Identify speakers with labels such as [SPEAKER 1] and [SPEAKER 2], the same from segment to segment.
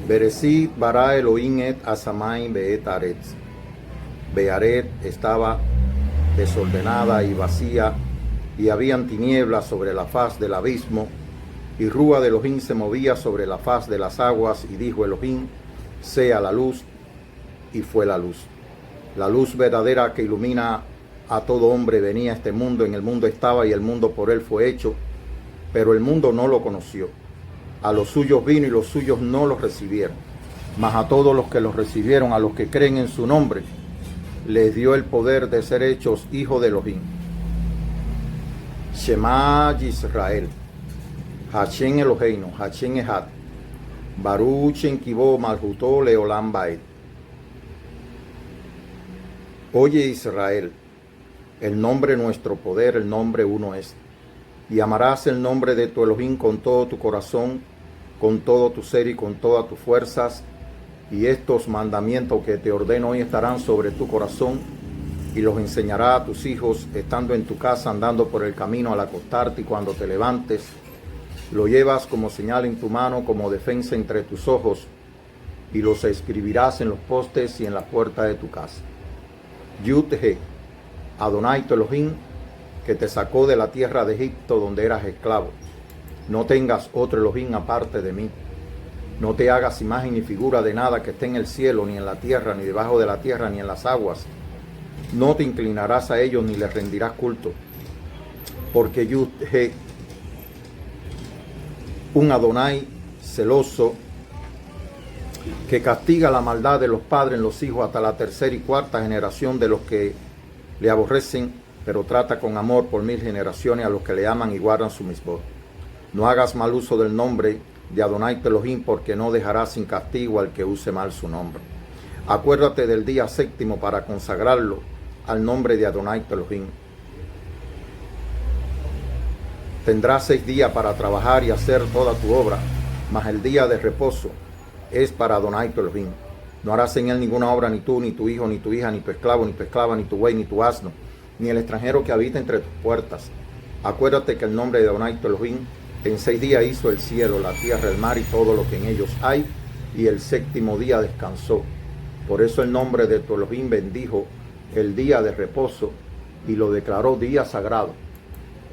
[SPEAKER 1] Bereshit bara Elohim et asamayim beet aretz. Bearet estaba desordenada y vacía, y habían tinieblas sobre la faz del abismo, y Rúa de Elohim se movía sobre la faz de las aguas, y dijo Elohim, sea la luz, y fue la luz. La luz verdadera que ilumina a todo hombre venía a este mundo, en el mundo estaba, y el mundo por él fue hecho, pero el mundo no lo conoció. A los suyos vino, y los suyos no los recibieron. Mas a todos los que los recibieron, a los que creen en su nombre, les dio el poder de ser hechos hijos de Elohim. Shema Yisrael, Hashem Eloheinu, Hashem Echad, Baruch en Kibo Malhuto Leolam Baed. Oye Israel, el nombre nuestro poder, el nombre uno es. Y amarás el nombre de tu Elohim con todo tu corazón, con todo tu ser y con todas tus fuerzas. Y estos mandamientos que te ordeno hoy estarán sobre tu corazón, y los enseñarás a tus hijos, estando en tu casa, andando por el camino al acostarte y cuando te levantes. Lo llevas como señal en tu mano, como defensa entre tus ojos, y los escribirás en los postes y en la puerta de tu casa. Yud-He, Adonai tu Elohim, que te sacó de la tierra de Egipto, donde eras esclavo. No tengas otro Elohim aparte de mí. No te hagas imagen ni figura de nada que esté en el cielo, ni en la tierra, ni debajo de la tierra, ni en las aguas. No te inclinarás a ellos, ni les rendirás culto. Porque Yud-He, un Adonai celoso, que castiga la maldad de los padres en los hijos hasta la tercera y cuarta generación de los que le aborrecen, pero trata con amor por 1000 generaciones a los que le aman y guardan su misbot. No hagas mal uso del nombre de Adonai tu Elohim, porque no dejarás sin castigo al que use mal su nombre. Acuérdate del día séptimo para consagrarlo al nombre de Adonai tu Elohim. Tendrás 6 días para trabajar y hacer toda tu obra, mas el día de reposo es para Adonai tu Elohim. No harás en él ninguna obra, ni tú, ni tu hijo, ni tu hija, ni tu esclavo, ni tu esclava, ni tu buey, ni tu asno, ni el extranjero que habita entre tus puertas. Acuérdate que el nombre de Adonai tu Elohim en 6 días hizo el cielo, la tierra, el mar y todo lo que en ellos hay, y el séptimo día descansó. Por eso el nombre de tu Elohim bendijo el día de reposo y lo declaró día sagrado.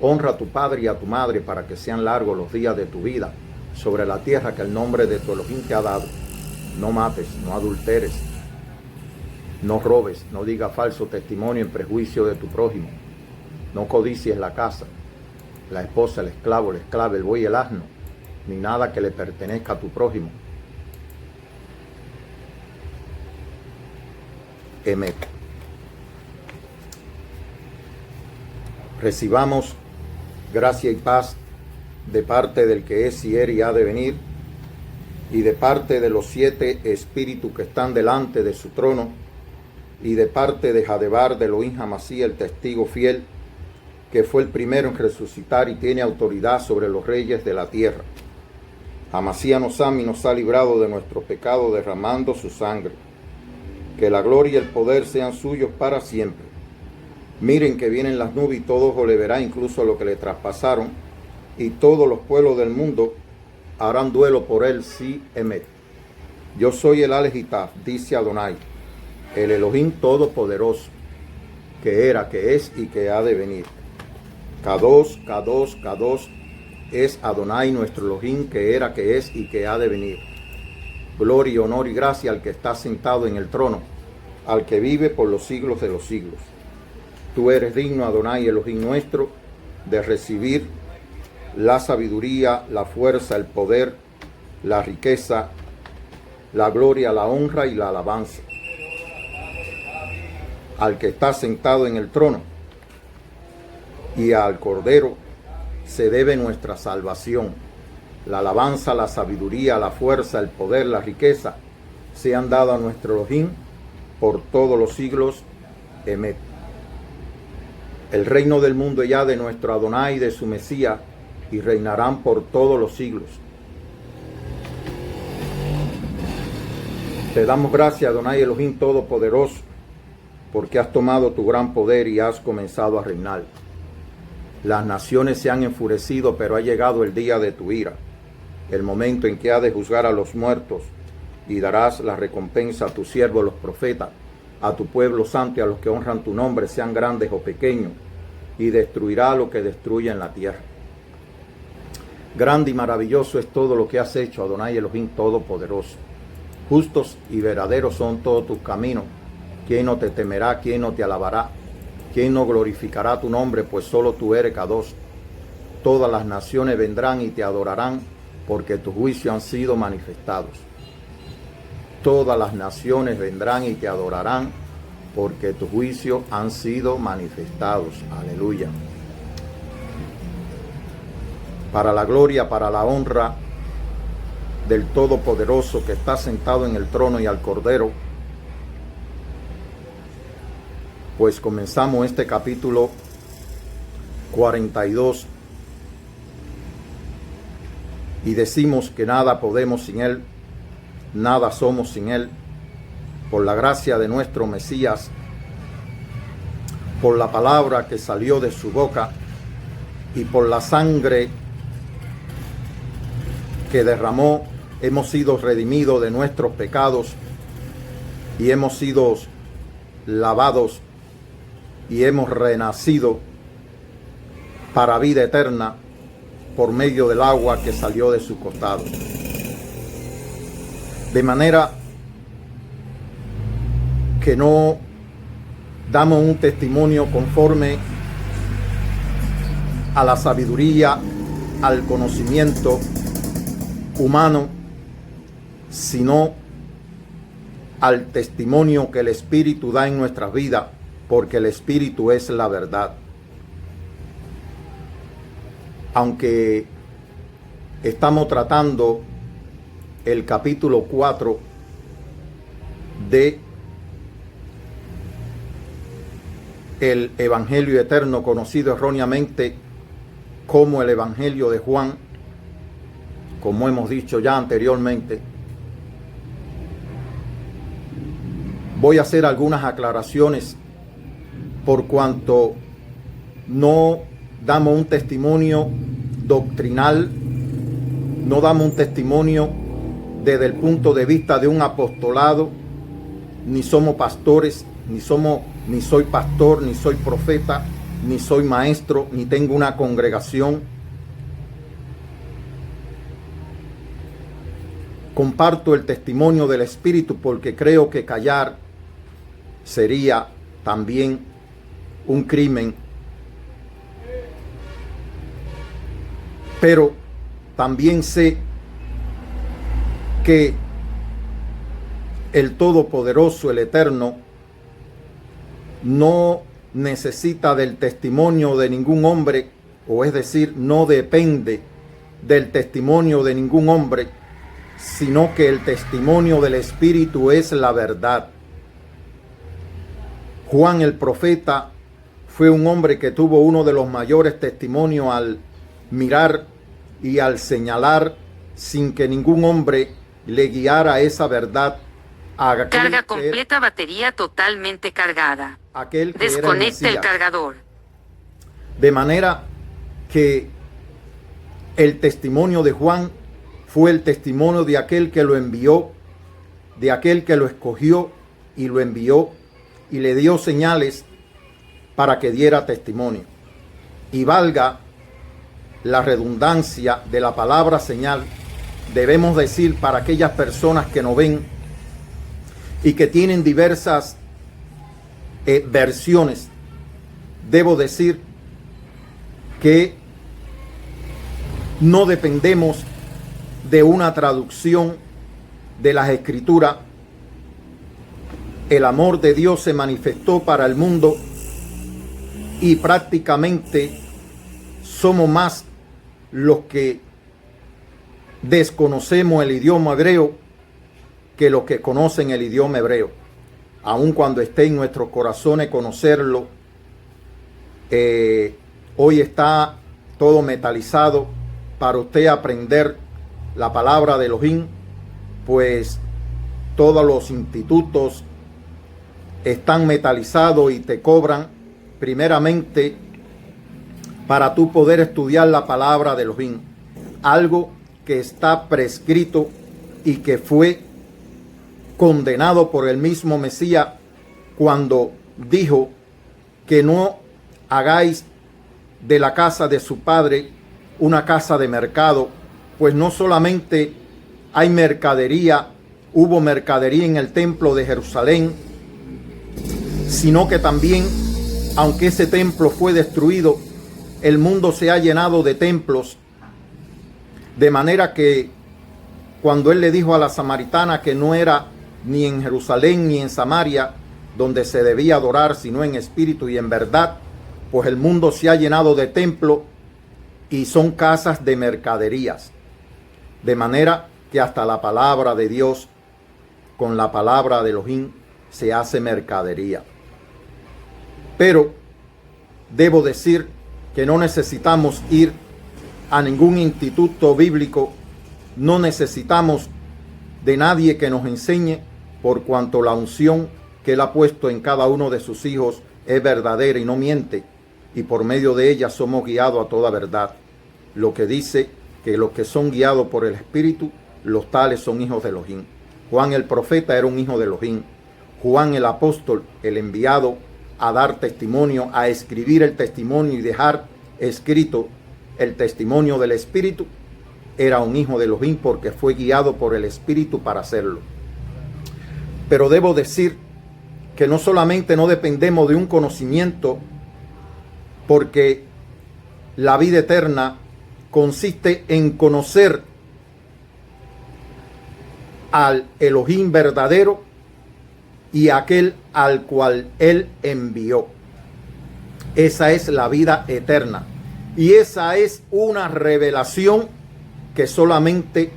[SPEAKER 1] Honra a tu padre y a tu madre para que sean largos los días de tu vida sobre la tierra que el nombre de tu Elohim te ha dado. No mates, no adulteres, no robes, no digas falso testimonio en prejuicio de tu prójimo. No codicies la casa, la esposa, el esclavo, la esclava, el buey y el asno, ni nada que le pertenezca a tu prójimo. Emet. Recibamos gracia y paz de parte del que es y era y ha de venir, y de parte de los 7 espíritus que están delante de su trono, y de parte de Jadebar de Elohim Hamasí, el testigo fiel, que fue el primero en resucitar y tiene autoridad sobre los reyes de la tierra. Hamasí nos ama y nos ha librado de nuestro pecado derramando su sangre. Que la gloria y el poder sean suyos para siempre. Miren que vienen las nubes y todo ojo le verá, incluso a lo que le traspasaron, y todos los pueblos del mundo harán duelo por él, sí, Emet. Yo soy el Alejitaf, dice Adonai, el Elohim todopoderoso, que era, que es y que ha de venir. Kadosh, Kadosh, Kadosh es Adonai nuestro Elohim, que era, que es y que ha de venir. Gloria, honor y gracia al que está sentado en el trono, al que vive por los siglos de los siglos. Tú eres digno, Adonai Elohim nuestro, de recibir la sabiduría, la fuerza, el poder, la riqueza, la gloria, la honra y la alabanza. Al que está sentado en el trono y al Cordero se debe nuestra salvación. La alabanza, la sabiduría, la fuerza, el poder, la riqueza sean dados a nuestro Elohim por todos los siglos. Emet. El reino del mundo ya de nuestro Adonai y de su Mesías, y reinarán por todos los siglos. Te damos gracias, Adonai Elohim Todopoderoso, porque has tomado tu gran poder y has comenzado a reinar. Las naciones se han enfurecido, pero ha llegado el día de tu ira, el momento en que has de juzgar a los muertos y darás la recompensa a tus siervos los profetas, a tu pueblo santo y a los que honran tu nombre, sean grandes o pequeños, y destruirá lo que destruye en la tierra. Grande y maravilloso es todo lo que has hecho, Adonai Elohim Todopoderoso. Justos y verdaderos son todos tus caminos. ¿Quién no te temerá? ¿Quién no te alabará? ¿Quién no glorificará tu nombre? Pues solo tú eres Kadosh. Todas las naciones vendrán y te adorarán, porque tus juicios han sido manifestados. Todas las naciones vendrán y te adorarán, porque tus juicios han sido manifestados. Aleluya. Para la gloria, para la honra del Todopoderoso que está sentado en el trono y al Cordero, pues comenzamos este capítulo 42 y decimos que nada podemos sin Él, nada somos sin Él, por la gracia de nuestro Mesías, por la palabra que salió de su boca y por la sangre que derramó, hemos sido redimidos de nuestros pecados y hemos sido lavados y hemos renacido para vida eterna por medio del agua que salió de su costado. De manera que no damos un testimonio conforme a la sabiduría, al conocimiento humano, sino al testimonio que el Espíritu da en nuestras vidas, porque el Espíritu es la verdad. Aunque estamos tratando el capítulo 4 de el Evangelio eterno, conocido erróneamente como el Evangelio de Juan, como hemos dicho ya anteriormente, voy a hacer algunas aclaraciones por cuanto no damos un testimonio doctrinal, no damos un testimonio desde el punto de vista de un apostolado, ni somos pastores, ni soy pastor, ni soy profeta, ni soy maestro, ni tengo una congregación. Comparto el testimonio del Espíritu porque creo que callar sería también un crimen, pero también sé que el Todopoderoso, el Eterno, no necesita del testimonio de ningún hombre, o es decir, no depende del testimonio de ningún hombre, sino que el testimonio del Espíritu es la verdad. Juan el profeta fue un hombre que tuvo uno de los mayores testimonios al mirar y al señalar sin que ningún hombre le guiara esa verdad.
[SPEAKER 2] Carga completa, batería totalmente cargada. Desconecta el cargador.
[SPEAKER 1] De manera que el testimonio de Juan fue el testimonio de aquel que lo envió, de aquel que lo escogió y lo envió y le dio señales para que diera testimonio. Y valga la redundancia de la palabra señal, debemos decir para aquellas personas que no ven y que tienen diversas versiones, debo decir que no dependemos de una traducción de las Escrituras. El amor de Dios se manifestó para el mundo y prácticamente somos más los que desconocemos el idioma hebreo que los que conocen el idioma hebreo. Aun cuando esté en nuestros corazones conocerlo, hoy está todo metalizado para usted aprender la palabra de Elohim, pues todos los institutos están metalizados y te cobran primeramente para tú poder estudiar la palabra de Elohim, algo que está prescrito y que fue condenado por el mismo Mesías cuando dijo que no hagáis de la casa de su padre una casa de mercado, pues no solamente hay mercadería, hubo mercadería en el templo de Jerusalén, sino que también, aunque ese templo fue destruido, el mundo se ha llenado de templos, de manera que cuando él le dijo a la samaritana que no era ni en Jerusalén ni en Samaria donde se debía adorar, sino en espíritu y en verdad, pues el mundo se ha llenado de templos y son casas de mercaderías. De manera que hasta la palabra de Dios, con la palabra de Elohim, se hace mercadería. Pero debo decir que no necesitamos ir a ningún instituto bíblico, no necesitamos de nadie que nos enseñe, por cuanto la unción que Él ha puesto en cada uno de sus hijos es verdadera y no miente, y por medio de ella somos guiados a toda verdad. Lo que dice que los que son guiados por el Espíritu, los tales son hijos de Elohim. Juan el profeta era un hijo de Elohim. Juan el apóstol, el enviado a dar testimonio, a escribir el testimonio y dejar escrito el testimonio del Espíritu, era un hijo de Elohim porque fue guiado por el Espíritu para hacerlo. Pero debo decir que no solamente no dependemos de un conocimiento, porque la vida eterna consiste en conocer al Elohim verdadero y aquel al cual Él envió. Esa es la vida eterna. Y esa es una revelación que solamente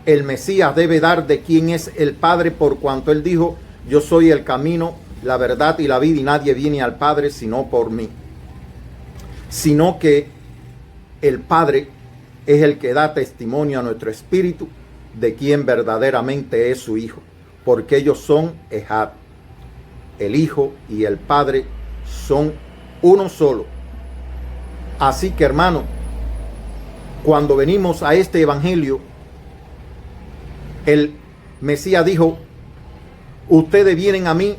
[SPEAKER 1] el Mesías debe dar de quién es el Padre, por cuanto Él dijo: yo soy el camino, la verdad y la vida, y nadie viene al Padre sino por mí. Sino que el Padre es el que da testimonio a nuestro espíritu de quién verdaderamente es su Hijo, porque ellos son Ejad. El Hijo y el Padre son uno solo. Así que, hermano, cuando venimos a este evangelio, el Mesías dijo: ustedes vienen a mí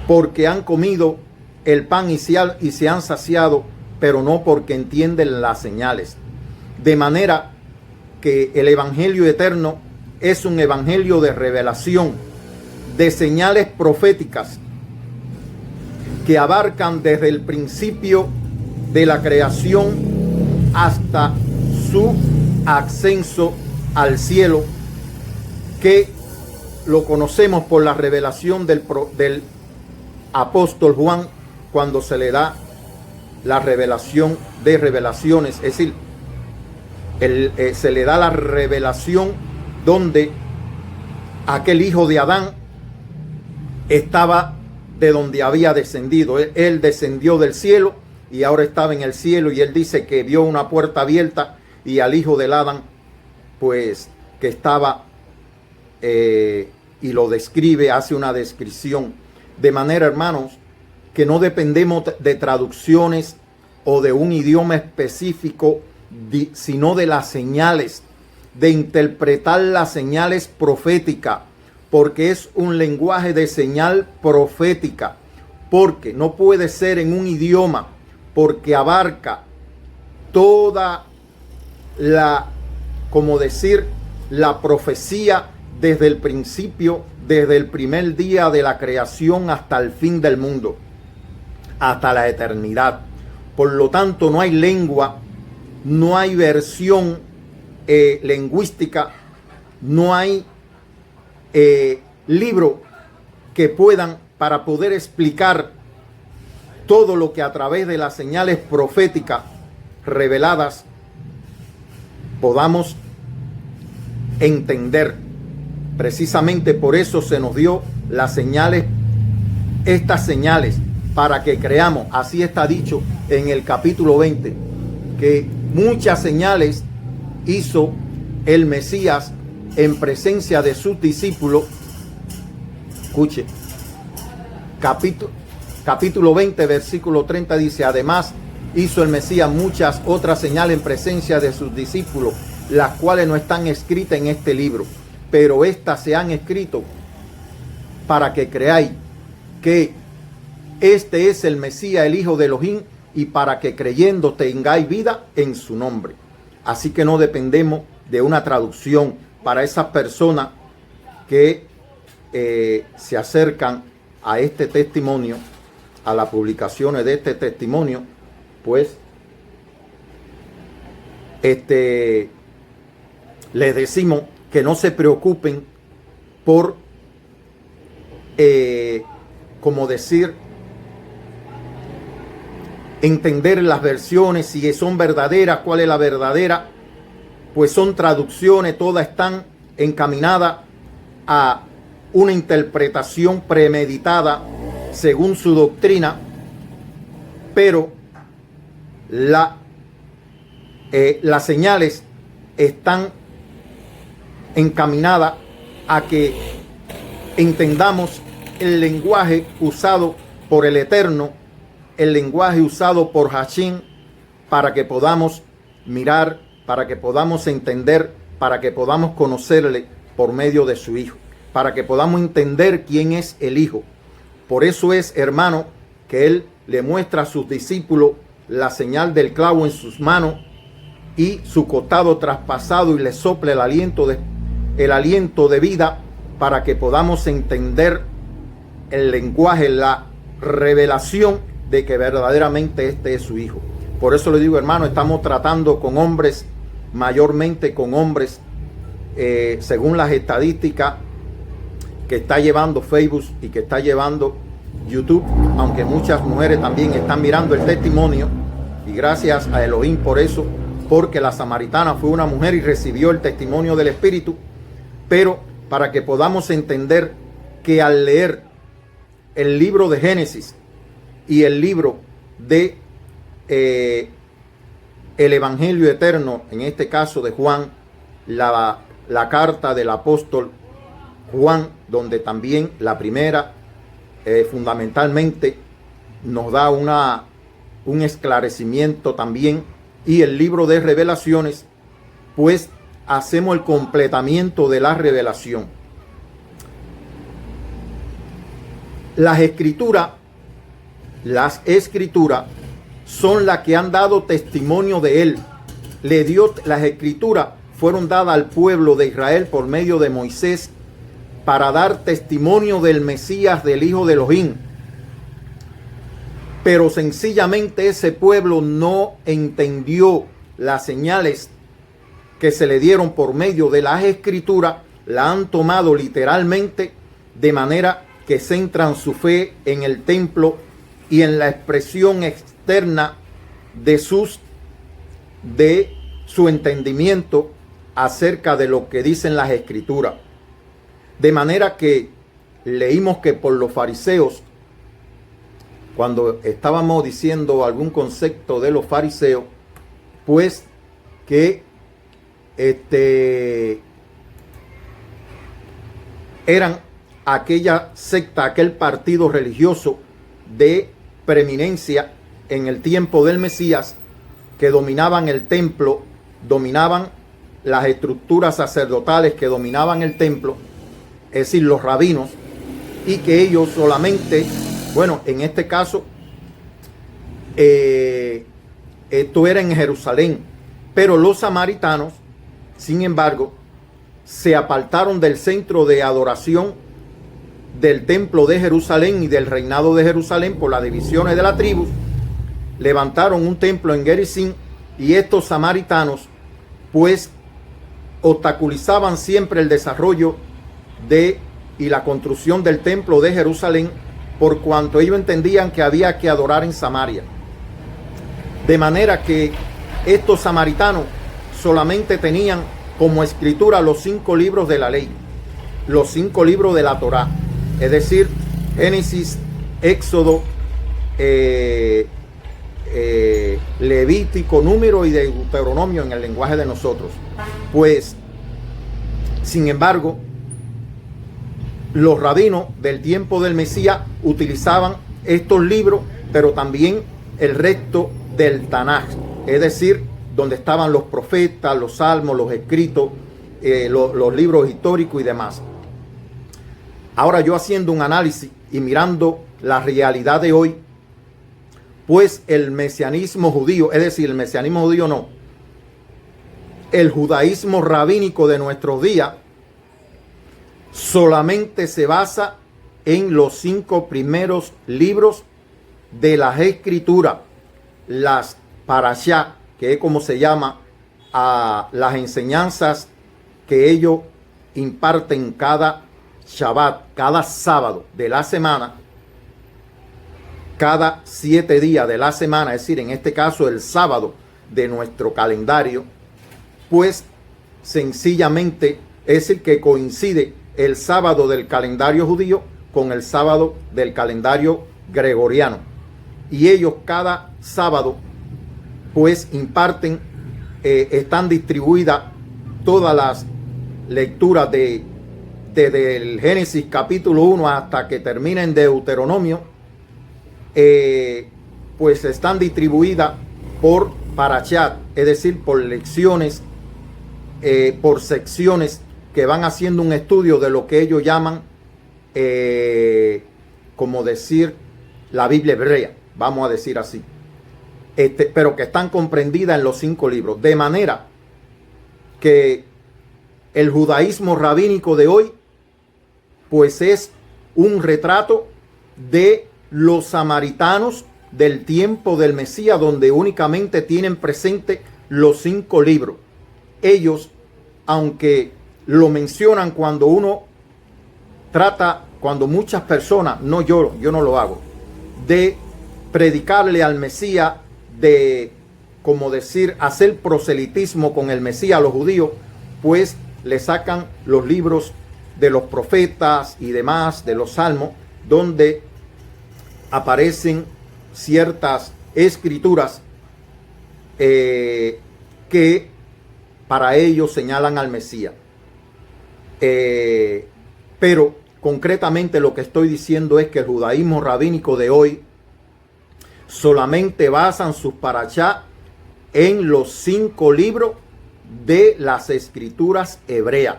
[SPEAKER 1] porque han comido el pan y se han saciado, pero no porque entienden las señales. De manera que el evangelio eterno es un evangelio de revelación, de señales proféticas que abarcan desde el principio de la creación hasta su ascenso al cielo, que lo conocemos por la revelación del apóstol Juan, cuando se le da la revelación de revelaciones, es decir, se le da la revelación donde aquel hijo de Adán estaba de donde había descendido. Él descendió del cielo y ahora estaba en el cielo, y él dice que vio una puerta abierta y al hijo del Adán, pues, que estaba, y lo describe, hace una descripción. De manera, hermanos, que no dependemos de traducciones o de un idioma específico, sino de las señales, de interpretar las señales proféticas, porque es un lenguaje de señal profética, porque no puede ser en un idioma, porque abarca toda la, como decir, la profecía desde el principio, desde el primer día de la creación hasta el fin del mundo, hasta la eternidad. Por lo tanto, no hay lengua, no hay versión lingüística, no hay libro que puedan, para poder explicar todo lo que a través de las señales proféticas reveladas podamos entender. Precisamente por eso se nos dio las señales, estas señales, para que creamos. Así está dicho en el capítulo 20, que muchas señales hizo el Mesías en presencia de sus discípulos. Escuche, capítulo 20, versículo 30 dice: además hizo el Mesías muchas otras señales en presencia de sus discípulos, las cuales no están escritas en este libro. pero éstas se han escrito para que creáis que este es el Mesías, el Hijo de Elohim, y para que creyendo tengáis vida en su nombre. Así que no dependemos de una traducción. Para esas personas que se acercan a este testimonio, a las publicaciones de este testimonio, pues les decimos que no se preocupen por, como decir, entender las versiones, si son verdaderas, cuál es la verdadera, pues son traducciones, todas están encaminadas a una interpretación premeditada según su doctrina, pero las señales están encaminadas a que entendamos el lenguaje usado por el Eterno, el lenguaje usado por Hashem, para que podamos mirar, para que podamos entender, para que podamos conocerle por medio de su Hijo, para que podamos entender quién es el Hijo. Por eso es, hermano, que Él le muestra a sus discípulos la señal del clavo en sus manos y su costado traspasado, y le sopla el aliento de vida, para que podamos entender el lenguaje, la revelación de que verdaderamente este es su Hijo. Por eso le digo, hermano, estamos tratando con hombres, mayormente con hombres, según las estadísticas que está llevando Facebook y que está llevando YouTube, aunque muchas mujeres también están mirando el testimonio, y gracias a Elohim por eso, porque la samaritana fue una mujer y recibió el testimonio del Espíritu. Pero para que podamos entender que al leer el libro de Génesis y el libro de el Evangelio Eterno, en este caso de Juan, la carta del apóstol Juan, donde también la primera fundamentalmente nos da un esclarecimiento también, y el libro de Revelaciones, pues hacemos el completamiento de la revelación. Las escrituras son las que han dado testimonio de él. Las escrituras fueron dadas al pueblo de Israel por medio de Moisés para dar testimonio del Mesías, del Hijo de Elohim. Pero sencillamente ese pueblo no entendió las señales que se le dieron por medio de las escrituras, la han tomado literalmente, de manera que centran su fe en el templo y en la expresión externa de su entendimiento acerca de lo que dicen las escrituras. De manera que leímos que por los fariseos, cuando estábamos diciendo algún concepto de los fariseos, pues que eran aquella secta, aquel partido religioso de preeminencia en el tiempo del Mesías, que dominaban el templo, dominaban las estructuras sacerdotales, que dominaban el templo, es decir, los rabinos, y que ellos solamente, bueno, en este caso, esto era en Jerusalén, pero los samaritanos, sin embargo, se apartaron del centro de adoración del templo de Jerusalén y del reinado de Jerusalén por las divisiones de la tribu. Levantaron un templo en Gerizim, y estos samaritanos pues obstaculizaban siempre el desarrollo y la construcción del templo de Jerusalén, por cuanto ellos entendían que había que adorar en Samaria. De manera que estos samaritanos solamente tenían como escritura los 5 libros de la ley, los 5 libros de la Torá, es decir, Génesis, Éxodo, Levítico, Número y Deuteronomio en el lenguaje de nosotros. Pues, sin embargo, los rabinos del tiempo del Mesías utilizaban estos libros, pero también el resto del Tanaj, es decir, donde estaban los profetas, los salmos, los escritos los libros históricos y demás. Ahora yo haciendo un análisis y mirando la realidad de hoy, pues el mesianismo judío, es decir, el mesianismo judío no, el judaísmo rabínico de nuestros días solamente se basa en los 5 primeros libros de las escrituras, las parashá, que es como se llama a las enseñanzas que ellos imparten cada Shabbat, cada sábado de la semana, cada 7 días de la semana, es decir, en este caso el sábado de nuestro calendario, pues sencillamente es el que coincide el sábado del calendario judío con el sábado del calendario gregoriano. Y ellos cada sábado pues imparten, están distribuidas todas las lecturas desde el Génesis capítulo 1 hasta que termina en Deuteronomio, pues están distribuidas por parashat, es decir, por lecciones, por secciones que van haciendo un estudio de lo que ellos llaman, como decir, la Biblia hebrea, vamos a decir así, pero que están comprendidas en los 5 libros, de manera que el judaísmo rabínico de hoy pues es un retrato de los samaritanos del tiempo del Mesías, donde únicamente tienen presente los 5 libros. Ellos, aunque lo mencionan cuando uno trata, cuando muchas personas, no yo no lo hago, de predicarle al Mesías, de, como decir, hacer proselitismo con el Mesías a los judíos, pues le sacan los libros de los profetas y demás, de los salmos, donde aparecen ciertas escrituras que para ellos señalan al Mesías. Pero concretamente lo que estoy diciendo es que el judaísmo rabínico de hoy solamente basan sus parashá en los 5 libros de las escrituras hebreas,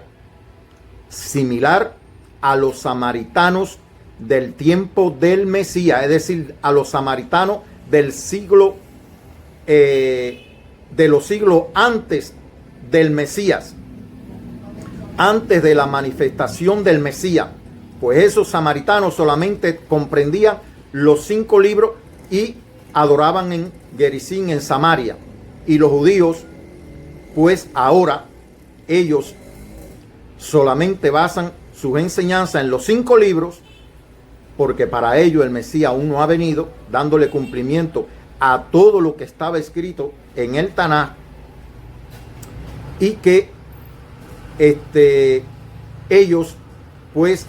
[SPEAKER 1] similar a los samaritanos del tiempo del Mesías, es decir, a los samaritanos del siglo, de los siglos antes del Mesías, antes de la manifestación del Mesías. Pues esos samaritanos solamente comprendían los 5 libros y adoraban en Gerizim, en Samaria. Y los judíos, pues ahora ellos solamente basan sus enseñanzas en los 5 libros, porque para ellos el Mesías aún no ha venido, dándole cumplimiento a todo lo que estaba escrito en el Tanaj, y que ellos pues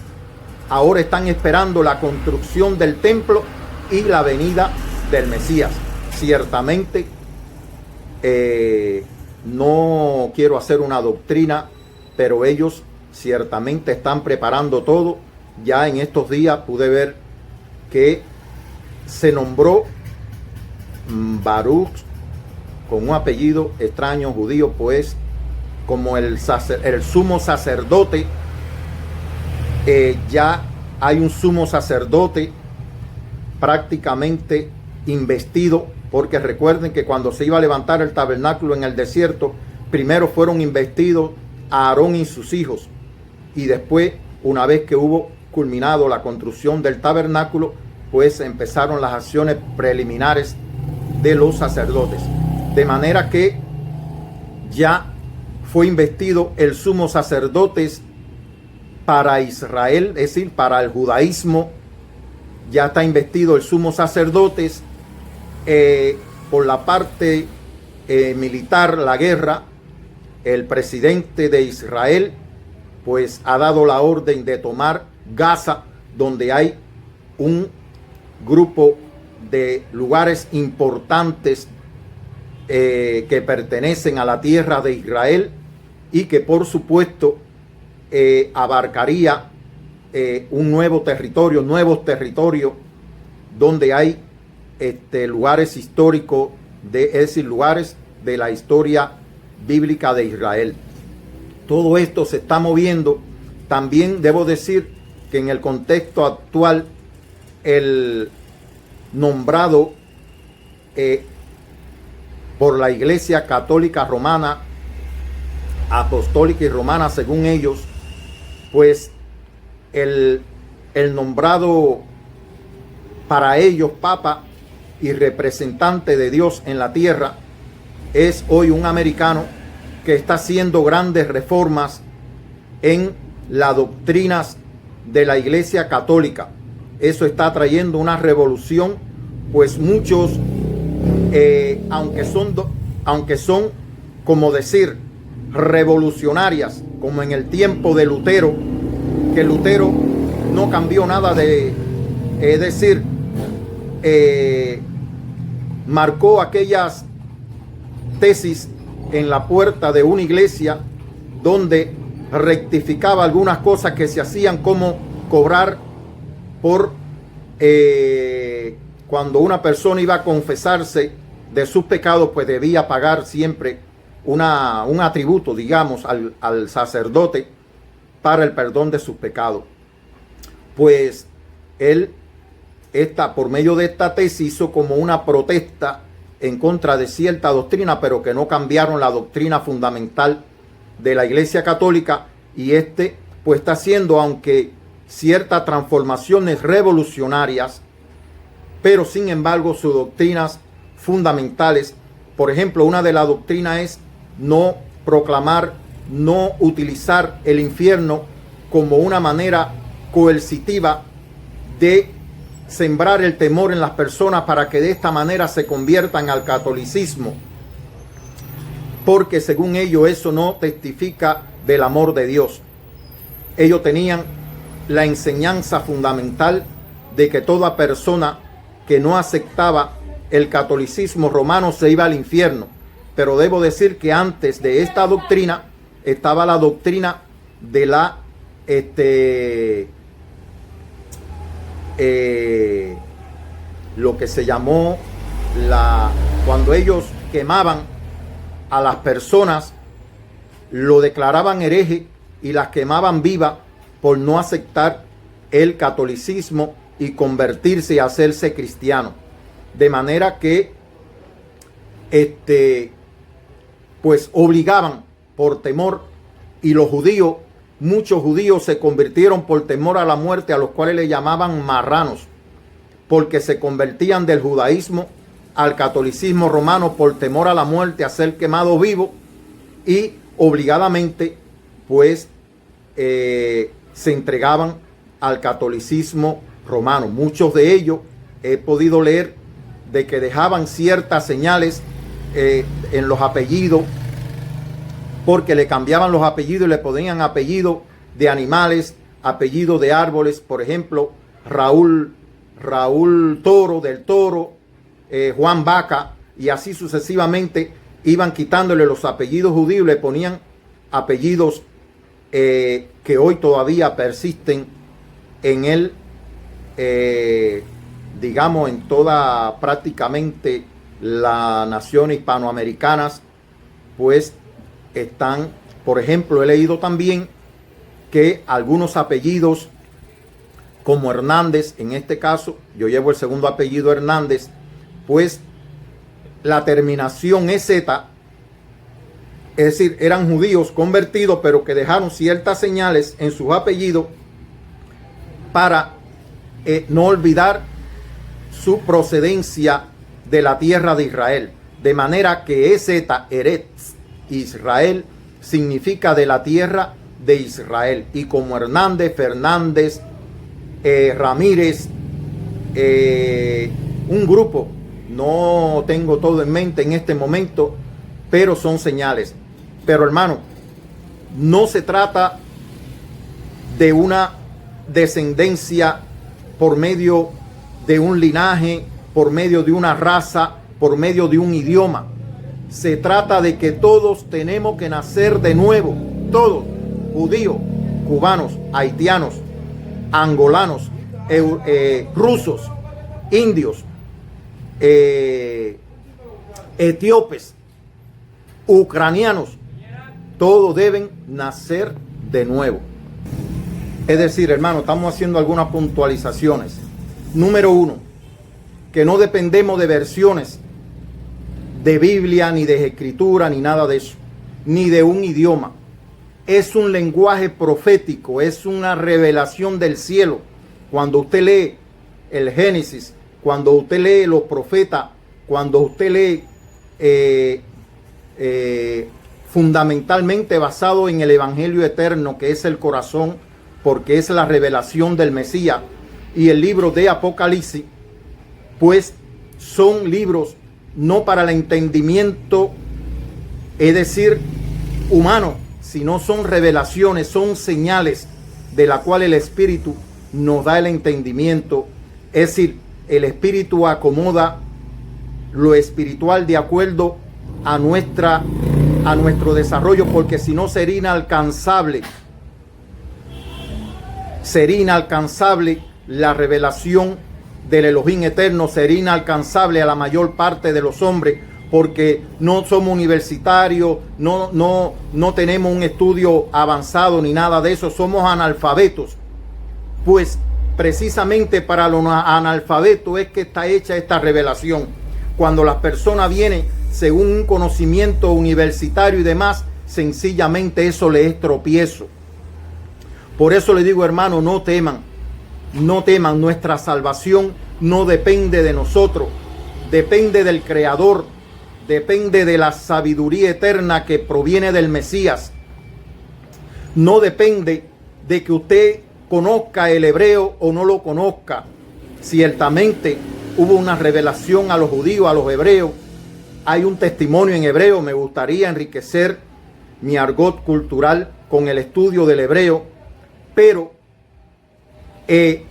[SPEAKER 1] ahora están esperando la construcción del templo y la venida del Mesías. Ciertamente no quiero hacer una doctrina, pero ellos ciertamente están preparando todo. Ya en estos días pude ver que se nombró Baruch con un apellido extraño judío, pues como el sumo sacerdote. Ya hay un sumo sacerdote prácticamente investido, porque recuerden que cuando se iba a levantar el tabernáculo en el desierto, primero fueron investidos a Aarón y sus hijos, y después, una vez que hubo culminado la construcción del tabernáculo, pues empezaron las acciones preliminares de los sacerdotes, de manera que ya fue investido el sumo sacerdote para Israel, es decir, para el judaísmo. Ya está investido el sumo sacerdote. Por la parte militar, la guerra, el presidente de Israel pues ha dado la orden de tomar Gaza, donde hay un grupo de lugares importantes que pertenecen a la tierra de Israel, y que por supuesto abarcaría un nuevo territorio, nuevos territorios donde hay lugares históricos, es decir, lugares de la historia bíblica de Israel. todo esto se está moviendo. También debo decir que en el contexto actual, el nombrado por la Iglesia Católica Romana, Apostólica y Romana, según ellos, pues el nombrado para ellos Papa y representante de Dios en la tierra es hoy un americano que está haciendo grandes reformas en las doctrinas de la Iglesia Católica. Eso está trayendo una revolución, pues muchos, aunque son, como decir, revolucionarias, como en el tiempo de Lutero, que Lutero no cambió nada es decir, marcó aquellas tesis en la puerta de una iglesia donde rectificaba algunas cosas que se hacían, como cobrar por cuando una persona iba a confesarse de sus pecados, pues debía pagar siempre un atributo, digamos, al sacerdote para el perdón de sus pecados. Pues él, por medio de esta tesis, hizo como una protesta en contra de cierta doctrina, pero que no cambiaron la doctrina fundamental de la Iglesia Católica, y pues está haciendo, aunque ciertas transformaciones revolucionarias, pero sin embargo sus doctrinas fundamentales. Por ejemplo, una de las doctrinas es no proclamar, no utilizar el infierno como una manera coercitiva de sembrar el temor en las personas para que de esta manera se conviertan al catolicismo, porque según ellos eso no testifica del amor de Dios. Ellos tenían la enseñanza fundamental de que toda persona que no aceptaba el catolicismo romano se iba al infierno. Pero debo decir que antes de esta doctrina estaba la doctrina de la lo que se llamó cuando ellos quemaban a las personas, lo declaraban hereje y las quemaban viva por no aceptar el catolicismo y convertirse y hacerse cristiano. De manera que pues obligaban por temor, y los judíos, muchos judíos se convirtieron por temor a la muerte, a los cuales le llamaban marranos, porque se convertían del judaísmo al catolicismo romano por temor a la muerte, a ser quemado vivo, y obligadamente pues se entregaban al catolicismo romano. Muchos de ellos he podido leer de que dejaban ciertas señales en los apellidos, porque le cambiaban los apellidos y le ponían apellidos de animales, apellidos de árboles. Por ejemplo, Raúl Toro, del Toro, Juan Vaca, y así sucesivamente iban quitándole los apellidos judíos, le ponían apellidos que hoy todavía persisten en digamos, en toda prácticamente las naciones hispanoamericanas, pues están. Por ejemplo, he leído también que algunos apellidos como Hernández, en este caso yo llevo el segundo apellido Hernández, pues la terminación EZ, es decir, eran judíos convertidos, pero que dejaron ciertas señales en sus apellidos para no olvidar su procedencia de la tierra de Israel. De manera que EZ, Eretz, Israel, significa de la tierra de Israel. Y como Hernández, Fernández, Ramírez, un grupo, no tengo todo en mente en este momento, pero son señales. Pero hermano, no se trata de una descendencia por medio de un linaje, por medio de una raza, por medio de un idioma. Se trata de que todos tenemos que nacer de nuevo, todos, judíos, cubanos, haitianos, angolanos, rusos, indios, etíopes, ucranianos, todos deben nacer de nuevo. Es decir, hermano, estamos haciendo algunas puntualizaciones. Número 1, que no dependemos de versiones de Biblia, ni de escritura, ni nada de eso, ni de un idioma. Es un lenguaje profético, es una revelación del cielo. Cuando usted lee el Génesis, cuando usted lee los profetas, cuando usted lee fundamentalmente basado en el Evangelio eterno, que es el corazón, porque es la revelación del Mesías, y el libro de Apocalipsis, pues son libros no para el entendimiento, es decir, humano, sino son revelaciones, son señales de la cual el Espíritu nos da el entendimiento. Es decir, el Espíritu acomoda lo espiritual de acuerdo a nuestro desarrollo, porque si no sería inalcanzable la revelación del Elohim eterno, sería inalcanzable a la mayor parte de los hombres, porque no somos universitarios, no tenemos un estudio avanzado ni nada de eso, somos analfabetos. Pues precisamente para los analfabetos es que está hecha esta revelación. Cuando las personas vienen según un conocimiento universitario y demás, sencillamente eso les es tropiezo. Por eso le digo, hermano, no teman, nuestra salvación no depende de nosotros, depende del Creador, depende de la sabiduría eterna que proviene del Mesías. No depende de que usted conozca el hebreo o no lo conozca. Ciertamente hubo una revelación a los judíos, a los hebreos. Hay un testimonio en hebreo. Me gustaría enriquecer mi argot cultural con el estudio del hebreo. Pero en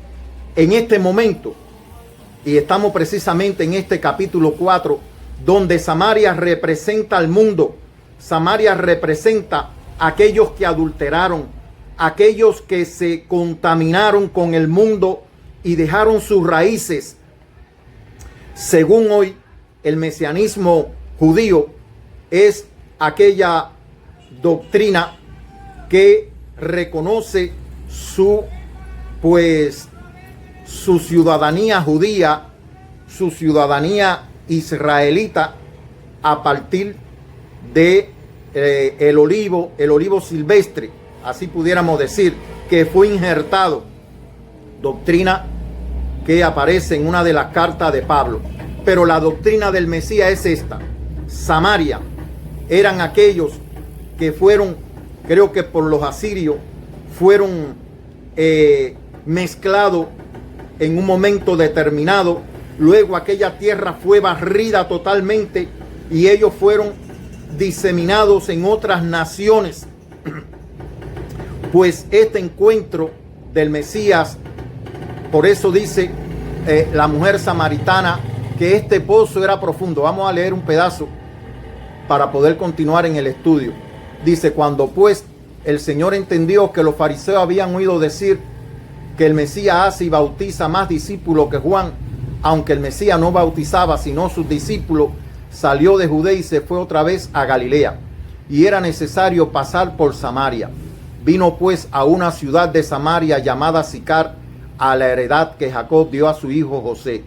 [SPEAKER 1] este momento, y estamos precisamente en este capítulo 4, donde Samaria representa al mundo. Samaria representa a aquellos que adulteraron, aquellos que se contaminaron con el mundo y dejaron sus raíces. Según hoy, el mesianismo judío es aquella doctrina que reconoce su ciudadanía judía, su ciudadanía israelita, a partir de el olivo silvestre, así pudiéramos decir, que fue injertado, doctrina que aparece en una de las cartas de Pablo. Pero la doctrina del Mesías es esta: Samaria eran aquellos que fueron, creo que por los asirios, fueron mezclados en un momento determinado. Luego aquella tierra fue barrida totalmente y ellos fueron diseminados en otras naciones. Pues este encuentro del Mesías, por eso dice la mujer samaritana que este pozo era profundo. Vamos a leer un pedazo para poder continuar en el estudio. Dice: cuando pues el Señor entendió que los fariseos habían oído decir que el Mesías hace y bautiza más discípulos que Juan, aunque el Mesías no bautizaba sino sus discípulos, salió de Judea y se fue otra vez a Galilea, y era necesario pasar por Samaria. Vino pues a una ciudad de Samaria llamada Sicar, a la heredad que Jacob dio a su hijo José,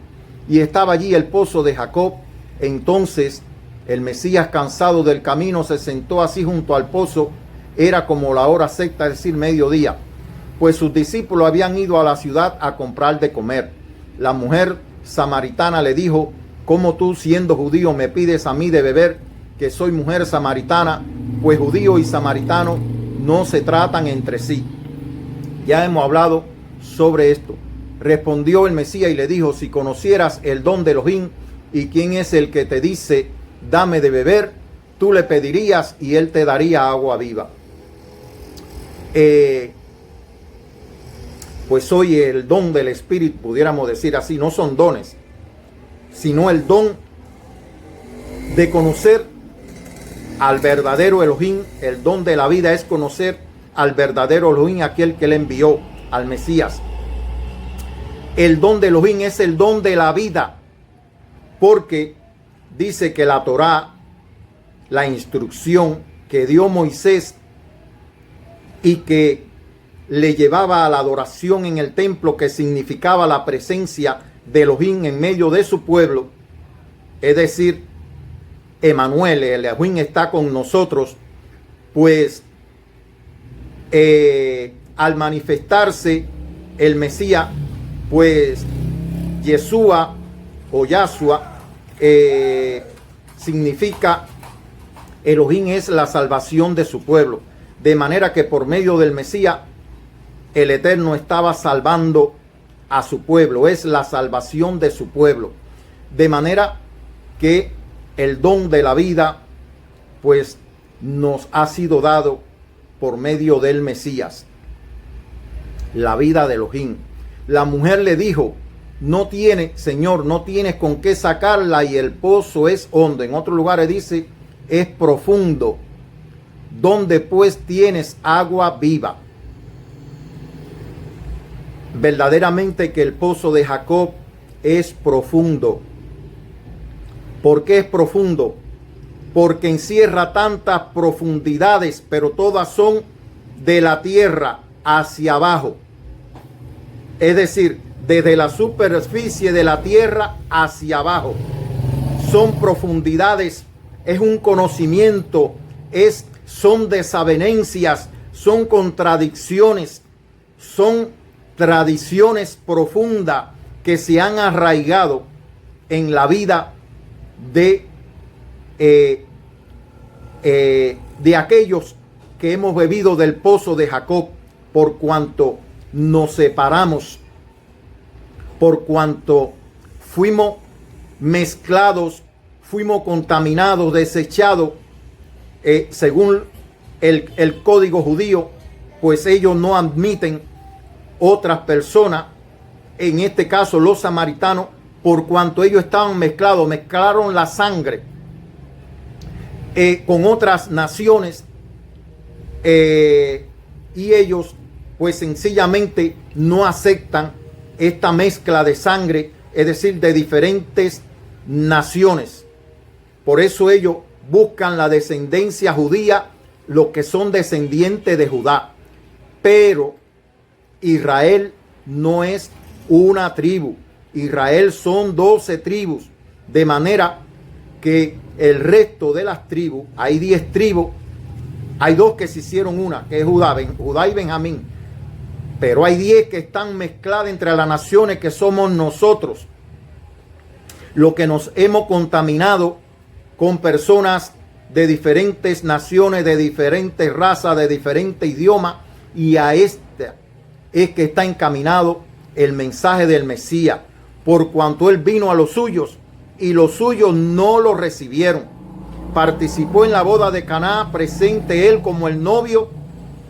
[SPEAKER 1] y estaba allí el pozo de Jacob. Entonces el Mesías, cansado del camino, se sentó así junto al pozo. Era como la hora sexta, es decir, mediodía, pues sus discípulos habían ido a la ciudad a comprar de comer. La mujer samaritana le dijo: ¿cómo tú, siendo judío, me pides a mí de beber, que soy mujer samaritana? Pues judío y samaritano no se tratan entre sí. Ya hemos hablado sobre esto. Respondió el Mesías y le dijo: si conocieras el don de Elohim y quién es el que te dice dame de beber, tú le pedirías y él te daría agua viva. Pues hoy el don del Espíritu, pudiéramos decir así, no son dones, sino el don de conocer al verdadero Elohim. El don de la vida es conocer al verdadero Elohim, aquel que le envió al Mesías. El don de Elohim es el don de la vida, porque dice que la Torá, la instrucción que dio Moisés y que le llevaba a la adoración en el templo, que significaba la presencia de Elohim en medio de su pueblo, es decir, Emanuel, el Elohim está con nosotros, pues al manifestarse el Mesías, pues Yeshua o Yahshua significa Elohim es la salvación de su pueblo, de manera que por medio del Mesías el Eterno estaba salvando a su pueblo, es la salvación de su pueblo, de manera que el don de la vida pues nos ha sido dado por medio del Mesías, la vida de Elohim. La mujer le dijo: no tiene, Señor, no tienes con qué sacarla y el pozo es hondo. En otros lugares dice: es profundo. ¿Dónde pues tienes agua viva? Verdaderamente que el pozo de Jacob es profundo. ¿Por qué es profundo? Porque encierra tantas profundidades, pero todas son de la tierra hacia abajo. Es decir, desde la superficie de la tierra hacia abajo. Son profundidades, es un conocimiento, son desavenencias, son contradicciones, son tradiciones profundas que se han arraigado en la vida de aquellos que hemos bebido del pozo de Jacob, por cuanto nos separamos, por cuanto fuimos mezclados, fuimos contaminados, desechados, según el código judío, pues ellos no admiten otras personas, en este caso los samaritanos, por cuanto ellos estaban mezclados, mezclaron la sangre con otras naciones, y ellos pues sencillamente no aceptan esta mezcla de sangre, es decir, de diferentes naciones. Por eso ellos buscan la descendencia judía, los que son descendientes de Judá. Pero Israel no es una tribu. Israel son 12 tribus, de manera que el resto de las tribus, hay 10 tribus, hay 2 que se hicieron una, que es Judá y Benjamín, pero hay 10 que están mezcladas entre las naciones, que somos nosotros, los que nos hemos contaminado con personas de diferentes naciones, de diferentes razas, de diferentes idiomas, y a este es que está encaminado el mensaje del Mesías, por cuanto él vino a los suyos y los suyos no lo recibieron. Participó en la boda de Caná, presente él como el novio,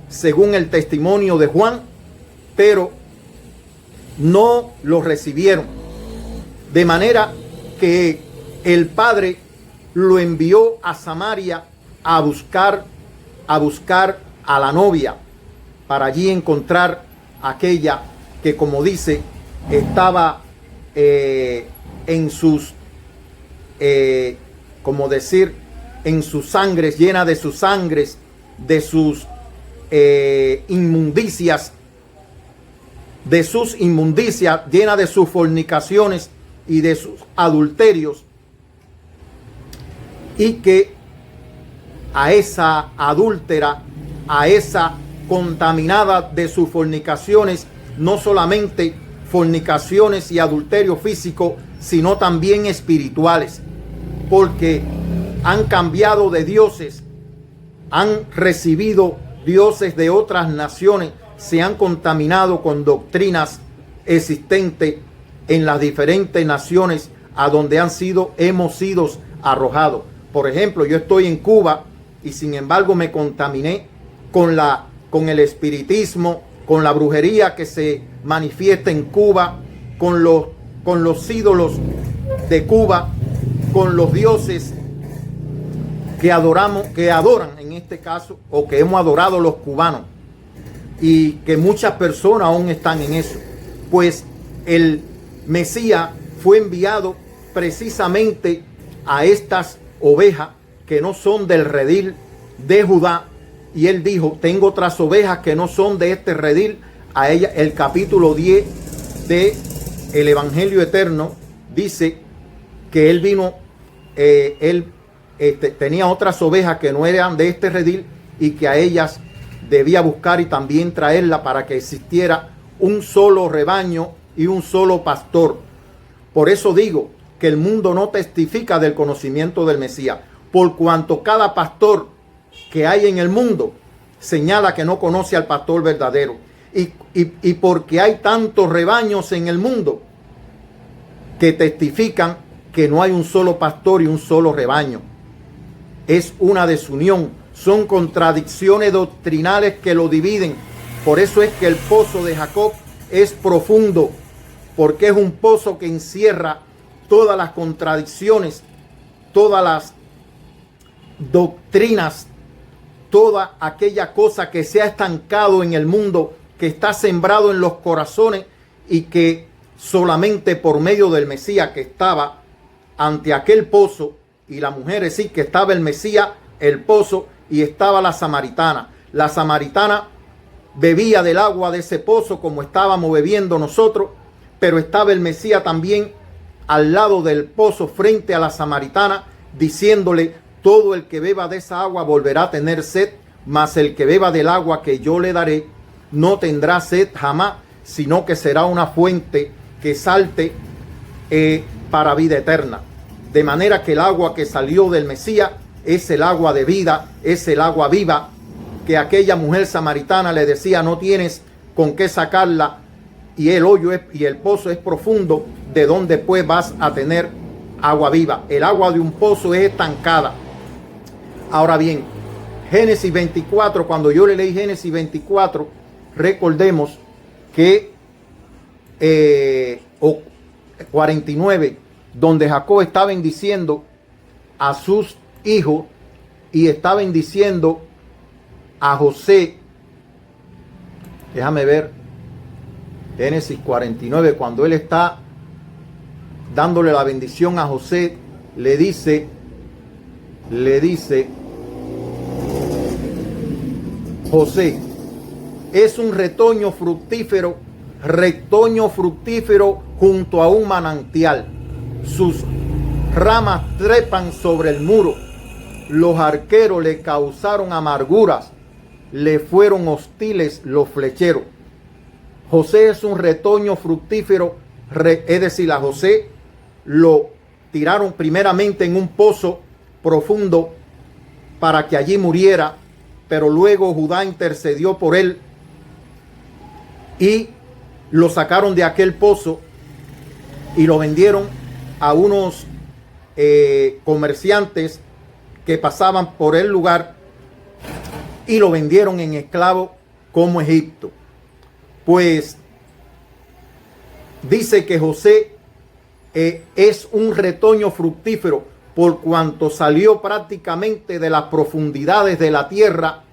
[SPEAKER 1] según el testimonio de Juan, pero no lo recibieron. De manera que el Padre lo envió a Samaria a buscar a la novia, para allí encontrar aquella que, como dice, estaba en sus, como decir, en sus sangres, llena de sus sangres, de sus inmundicias, llena de sus fornicaciones y de sus adulterios, y que a esa adúltera, a esa contaminada de sus fornicaciones, no solamente fornicaciones y adulterio físico, sino también espirituales, porque han cambiado de dioses, han recibido dioses de otras naciones, se han contaminado con doctrinas existentes en las diferentes naciones a donde hemos sido arrojados. Por ejemplo, yo estoy en Cuba y sin embargo me contaminé con el espiritismo, con la brujería que se manifiesta en Cuba, con los ídolos de Cuba, con los dioses que adoran en este caso, o que hemos adorado los cubanos, y que muchas personas aún están en eso. Pues el Mesías fue enviado precisamente a estas ovejas que no son del redil de Judá. Y él dijo, tengo otras ovejas que no son de este redil. A ella, el capítulo 10 de el Evangelio Eterno dice que él vino, tenía otras ovejas que no eran de este redil y que a ellas debía buscar y también traerla para que existiera un solo rebaño y un solo pastor. Por eso digo que el mundo no testifica del conocimiento del Mesías, por cuanto cada pastor que hay en el mundo señala que no conoce al pastor verdadero. Y porque hay tantos rebaños en el mundo que testifican que no hay un solo pastor y un solo rebaño. Es una desunión, son contradicciones doctrinales que lo dividen. Por eso es que el pozo de Jacob es profundo, porque es un pozo que encierra todas las contradicciones, todas las doctrinas, toda aquella cosa que se ha estancado en el mundo, que está sembrado en los corazones y que solamente por medio del Mesías que estaba ante aquel pozo, y la mujer sí que estaba el Mesías, el pozo, y estaba la samaritana. La samaritana bebía del agua de ese pozo como estábamos bebiendo nosotros, pero estaba el Mesías también al lado del pozo frente a la samaritana, diciéndole, todo el que beba de esa agua volverá a tener sed, mas el que beba del agua que yo le daré no tendrá sed jamás, sino que será una fuente que salte para vida eterna. De manera que el agua que salió del Mesías es el agua de vida, es el agua viva, que aquella mujer samaritana le decía, no tienes con qué sacarla, y el hoyo y el pozo es profundo, de donde pues vas a tener agua viva. El agua de un pozo es estancada. Ahora bien, Génesis 24, cuando yo le leí Génesis 24, recordemos que 49, donde Jacob está bendiciendo a sus hijos y está bendiciendo a José. Déjame ver, Génesis 49, cuando él está dándole la bendición a José, le dice, José es un retoño fructífero junto a un manantial. Sus ramas trepan sobre el muro. Los arqueros le causaron amarguras, le fueron hostiles los flecheros. José es un retoño fructífero, es decir, a José lo tiraron primeramente en un pozo profundo para que allí muriera, pero luego Judá intercedió por él y lo sacaron de aquel pozo y lo vendieron a unos comerciantes que pasaban por el lugar y lo vendieron en esclavo como Egipto. Pues dice que José es un retoño fructífero por cuanto salió prácticamente de las profundidades de la tierra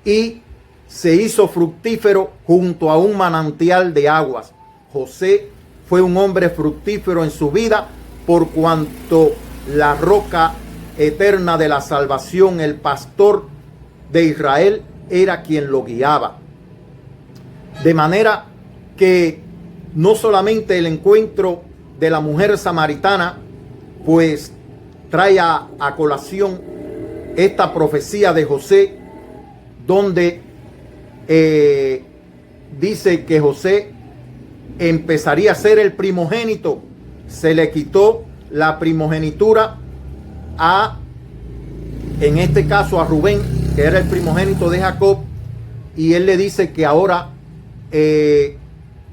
[SPEAKER 1] y se hizo fructífero junto a un manantial de aguas. José fue un hombre fructífero en su vida por cuanto la roca eterna de la salvación, el pastor de Israel, era quien lo guiaba. De manera que no solamente el encuentro de la mujer samaritana pues trae a colación esta profecía de José, donde dice que José empezaría a ser el primogénito. Se le quitó la primogenitura en este caso a Rubén, que era el primogénito de Jacob, y él le dice que ahora él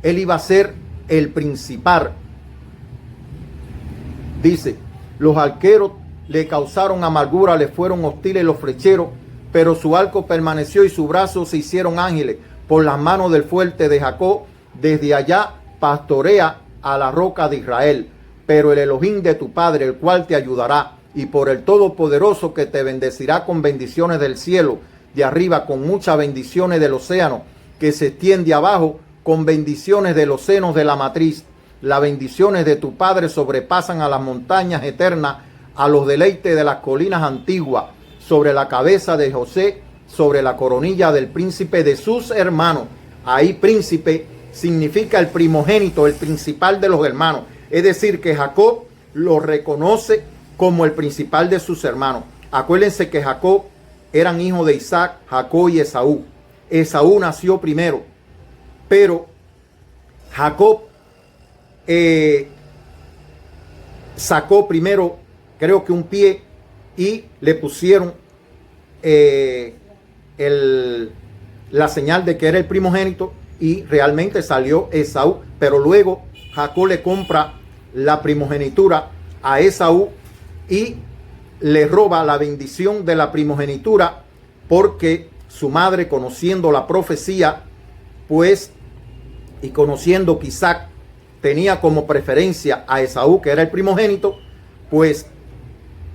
[SPEAKER 1] iba a ser el principal. Dice, los arqueros le causaron amargura, le fueron hostiles los flecheros, pero su arco permaneció y sus brazos se hicieron ángeles por las manos del fuerte de Jacob. Desde allá pastorea a la roca de Israel. Pero el Elohim de tu padre, el cual te ayudará, y por el Todopoderoso que te bendecirá con bendiciones del cielo, de arriba, con muchas bendiciones del océano, que se extiende abajo, con bendiciones de los senos de la matriz. Las bendiciones de tu padre sobrepasan a las montañas eternas, a los deleites de las colinas antiguas. sobre la cabeza de José, sobre la coronilla del príncipe de sus hermanos. Ahí príncipe significa el primogénito, el principal de los hermanos. Es decir, que Jacob lo reconoce como el principal de sus hermanos. Acuérdense que Jacob eran hijos de Isaac, Jacob y Esaú. Esaú nació primero, pero Jacob sacó primero, creo que un pie, y le pusieron la señal de que era el primogénito, y realmente salió Esaú. Pero luego Jacob le compra la primogenitura a Esaú y le roba la bendición de la primogenitura, porque su madre, conociendo la profecía, pues, y conociendo que Isaac tenía como preferencia a Esaú, que era el primogénito, pues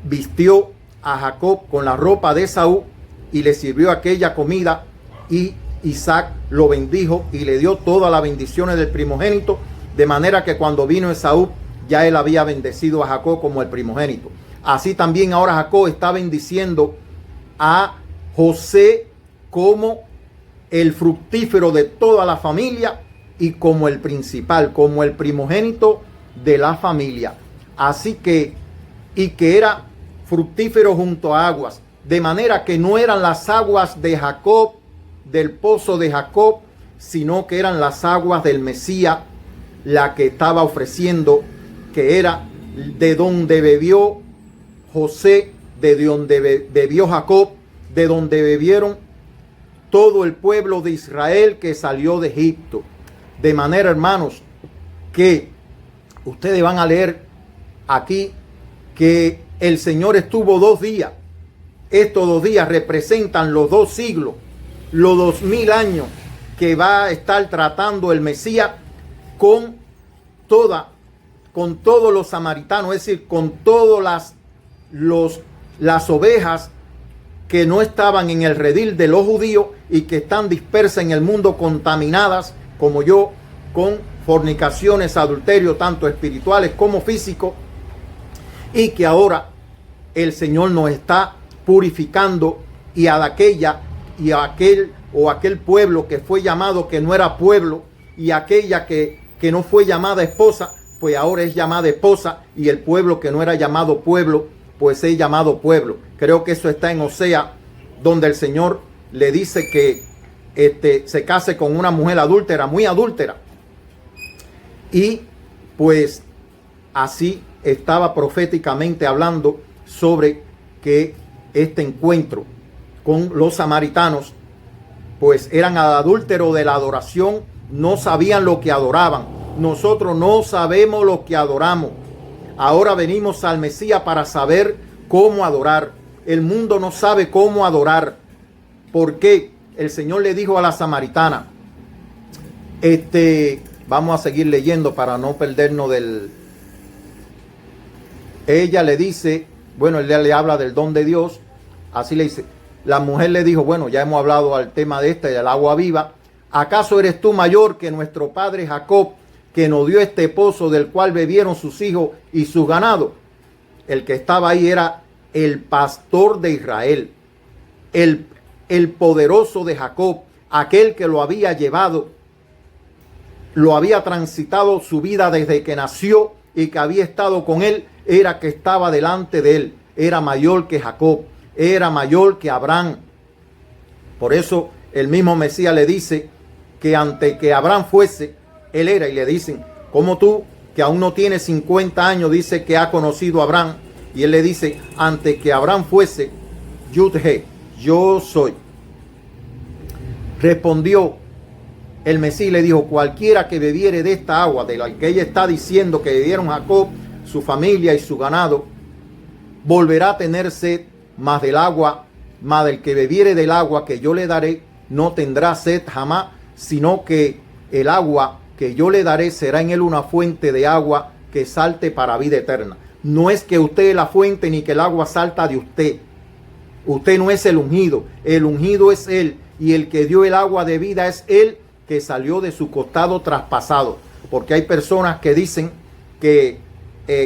[SPEAKER 1] vistió a Jacob con la ropa de Esaú y le sirvió aquella comida, y Isaac lo bendijo y le dio todas las bendiciones del primogénito, de manera que cuando vino Esaú ya él había bendecido a Jacob como el primogénito. Así también ahora Jacob está bendiciendo a José como el fructífero de toda la familia y como el principal, como el primogénito de la familia. Así que, y que era fructífero junto a aguas, de manera que no eran las aguas de Jacob, del pozo de Jacob, sino que eran las aguas del Mesías, la que estaba ofreciendo, que era de donde bebió José, de donde bebió Jacob, de donde bebieron todo el pueblo de Israel que salió de Egipto. De manera, hermanos, que ustedes van a leer aquí que el Señor estuvo 2 días. Estos 2 días representan los 2 siglos, los 2000 años que va a estar tratando el Mesías con todos los samaritanos, es decir, con todas las ovejas que no estaban en el redil de los judíos y que están dispersas en el mundo, contaminadas como yo, con fornicaciones, adulterios, tanto espirituales como físicos, y que ahora el Señor nos está purificando, y a aquella y a aquel pueblo que fue llamado que no era pueblo, y aquella que no fue llamada esposa, pues ahora es llamada esposa, y el pueblo que no era llamado pueblo, pues es llamado pueblo. Creo que eso está en Osea, donde el Señor le dice que se case con una mujer adúltera, muy adúltera. Y pues así estaba proféticamente hablando sobre que este encuentro con los samaritanos, pues eran adúlteros de la adoración, no sabían lo que adoraban. Nosotros no sabemos lo que adoramos. Ahora venimos al Mesías para saber cómo adorar. El mundo no sabe cómo adorar. ¿Por qué? El Señor le dijo a la samaritana, vamos a seguir leyendo para no perdernos del... Ella le dice, bueno, él le habla del don de Dios, así le dice. La mujer le dijo, bueno, ya hemos hablado al tema de del agua viva. ¿Acaso eres tú mayor que nuestro padre Jacob, que nos dio este pozo del cual bebieron sus hijos y sus ganados? El que estaba ahí era el pastor de Israel, el poderoso de Jacob, aquel que lo había llevado, lo había transitado su vida desde que nació, y que había estado con él, era que estaba delante de él. Era mayor que Jacob, era mayor que Abraham. Por eso el mismo Mesías le dice que antes que Abraham fuese, él era. Y le dicen, ¿cómo tú, que aún no tienes 50 años, dice que ha conocido a Abraham? Y él le dice, antes que Abraham fuese, Yud-He, yo soy. Respondió el Mesías y le dijo, cualquiera que bebiere de esta agua, de la que ella está diciendo que bebieron Jacob, su familia y su ganado, volverá a tener sed, mas del que bebiere del agua que yo le daré, no tendrá sed jamás, sino que el agua que yo le daré será en él una fuente de agua que salte para vida eterna. No es que usted es la fuente, ni que el agua salta de usted. Usted no es el ungido es él, y el que dio el agua de vida es él, que salió de su costado traspasado. Porque hay personas que dicen que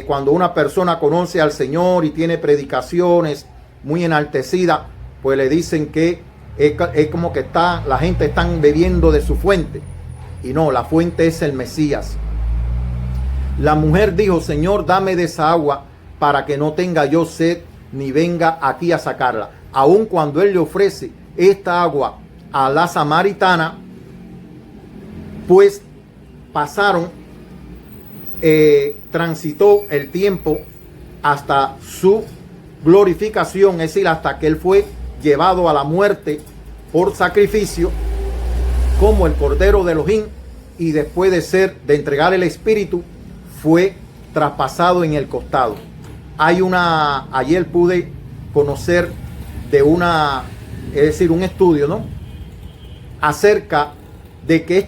[SPEAKER 1] cuando una persona conoce al Señor y tiene predicaciones muy enaltecida, pues le dicen que es como que la gente está bebiendo de su fuente. Y no, la fuente es el Mesías. La mujer dijo: Señor, dame de esa agua para que no tenga yo sed ni venga aquí a sacarla. Aun cuando él le ofrece esta agua a la samaritana, pues transitó el tiempo hasta su glorificación, es decir, hasta que él fue llevado a la muerte por sacrificio como el Cordero de Elohim, y después de entregar el Espíritu, fue traspasado en el costado. Ayer pude conocer de un estudio, ¿no?, acerca de que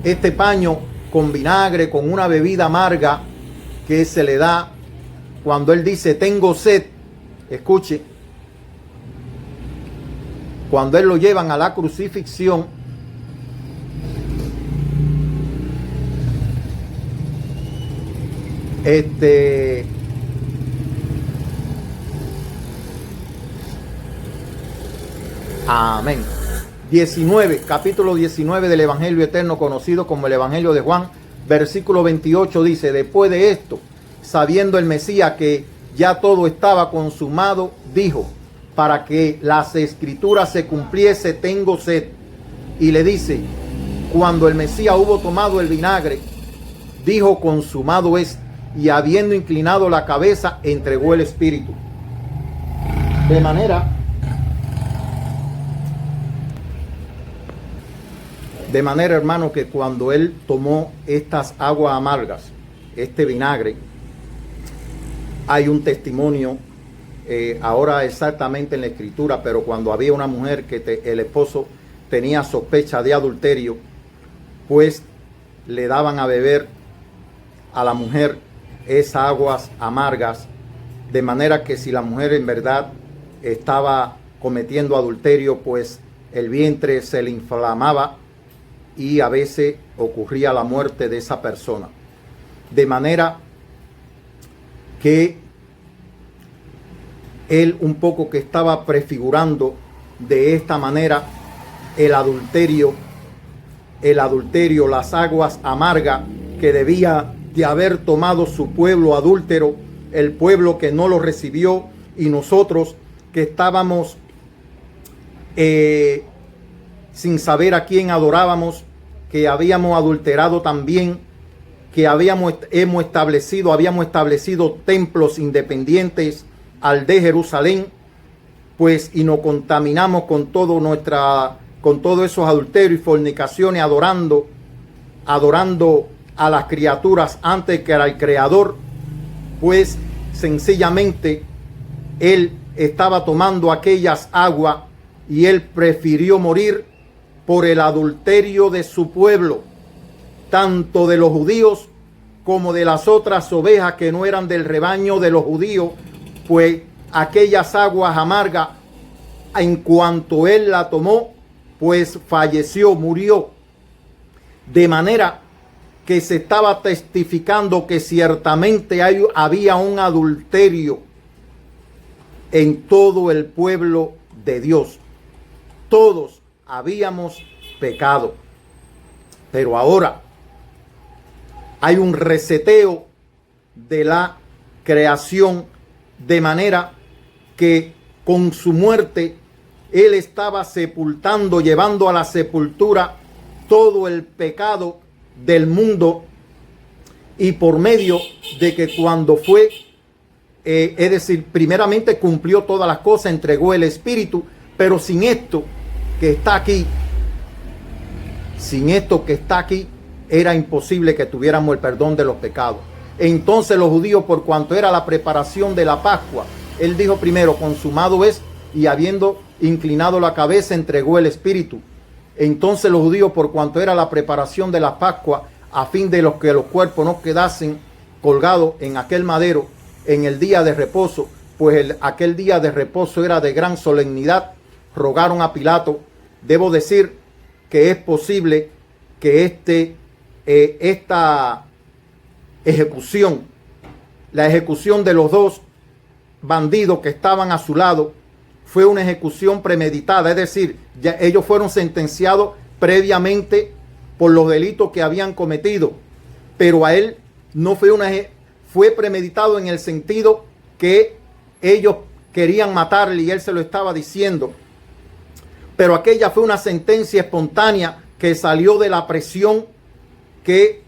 [SPEAKER 1] este paño con vinagre, con una bebida amarga que se le da cuando él dice tengo sed, escuche, cuando él lo llevan a la crucifixión, amén. Capítulo 19 del Evangelio eterno, conocido como el Evangelio de Juan, versículo 28 dice: después de esto, sabiendo el Mesías que ya todo estaba consumado, dijo: para que las escrituras se cumpliese, tengo sed. Y le dice: cuando el Mesías hubo tomado el vinagre, dijo: consumado es. Y habiendo inclinado la cabeza, entregó el Espíritu. De manera, hermano, que cuando él tomó estas aguas amargas, este vinagre, hay un testimonio, ahora exactamente en la escritura, pero cuando había una mujer que el esposo tenía sospecha de adulterio, pues le daban a beber a la mujer esas aguas amargas, de manera que si la mujer en verdad estaba cometiendo adulterio, pues el vientre se le inflamaba y a veces ocurría la muerte de esa persona. De manera que él un poco que estaba prefigurando de esta manera el adulterio, las aguas amargas que debía de haber tomado su pueblo adúltero, el pueblo que no lo recibió, y nosotros que estábamos sin saber a quién adorábamos, que habíamos adulterado también, que habíamos establecido templos independientes al de Jerusalén, pues, y nos contaminamos con todos esos adulterios y fornicaciones, adorando a las criaturas antes que al Creador. Pues sencillamente él estaba tomando aquellas aguas y él prefirió morir por el adulterio de su pueblo, tanto de los judíos como de las otras ovejas que no eran del rebaño de los judíos, pues aquellas aguas amargas, en cuanto él la tomó, pues falleció, murió. De manera que se estaba testificando que ciertamente había un adulterio en todo el pueblo de Dios. Todos habíamos pecado. Pero ahora hay un reseteo de la creación, de manera que con su muerte él estaba sepultando, llevando a la sepultura todo el pecado del mundo, y por medio de que cuando fue, es decir, primeramente cumplió todas las cosas, entregó el Espíritu, pero sin esto que está aquí, era imposible que tuviéramos el perdón de los pecados. Entonces los judíos, por cuanto era la preparación de la Pascua, él dijo primero: consumado es, y habiendo inclinado la cabeza, entregó el Espíritu. Entonces los judíos, por cuanto era la preparación de la Pascua, a fin de que los cuerpos no quedasen colgados en aquel madero en el día de reposo, pues aquel día de reposo era de gran solemnidad, rogaron a Pilato. Debo decir que es posible que esta ejecución, la ejecución de los dos, bandidos que estaban a su lado fue una ejecución premeditada, es decir, ya ellos fueron sentenciados previamente por los delitos que habían cometido, pero a él no fue premeditado en el sentido que ellos querían matarle y él se lo estaba diciendo, pero aquella fue una sentencia espontánea que salió de la presión que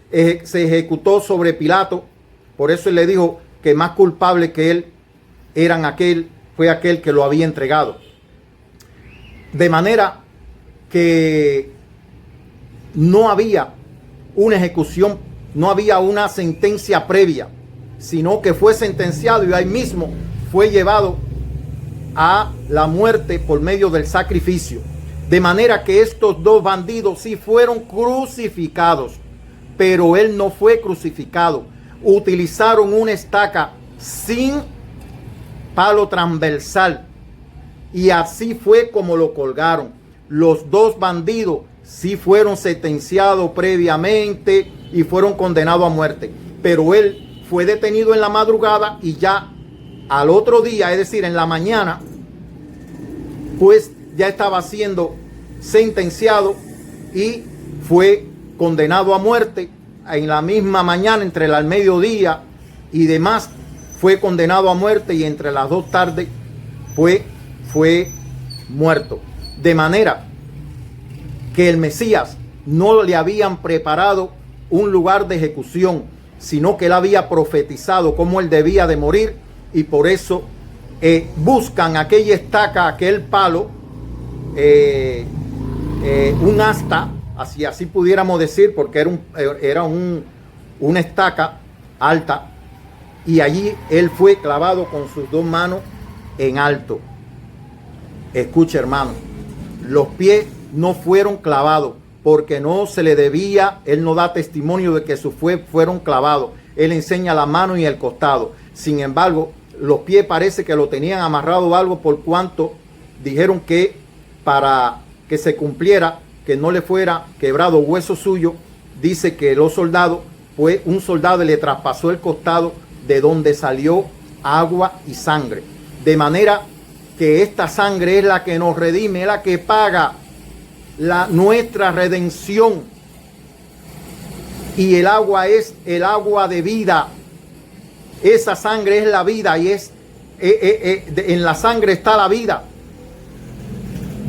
[SPEAKER 1] se ejecutó sobre Pilato. Por eso él le dijo que más culpable que él fue aquel que lo había entregado. De manera que no había una ejecución, no había una sentencia previa, sino que fue sentenciado y ahí mismo fue llevado a la muerte por medio del sacrificio. De manera que estos dos bandidos sí fueron crucificados, pero él no fue crucificado. Utilizaron una estaca sin palo transversal y así fue como lo colgaron. Los dos bandidos sí fueron sentenciados previamente y fueron condenados a muerte, pero él fue detenido en la madrugada y ya al otro día, es decir, en la mañana, pues ya estaba siendo sentenciado y fue condenado a muerte. En la misma mañana, entre el mediodía y demás, fue condenado a muerte y entre las 2 tardes fue muerto. De manera que el Mesías no le habían preparado un lugar de ejecución, sino que él había profetizado cómo él debía de morir, y por eso buscan aquella estaca, aquel palo, un asta, así pudiéramos decir, porque era una estaca alta, y allí él fue clavado con sus 2 manos en alto. Escucha, hermano, los pies no fueron clavados porque no se le debía, él no da testimonio de que sus fueron clavados. Él enseña la mano y el costado. Sin embargo, los pies parece que lo tenían amarrado algo, por cuanto dijeron que para que se cumpliera, que no le fuera quebrado hueso suyo, dice que los soldados, pues un soldado le traspasó el costado de donde salió agua y sangre. De manera que esta sangre es la que nos redime, es la que paga nuestra redención. Y el agua es el agua de vida. Esa sangre es la vida y en la sangre está la vida.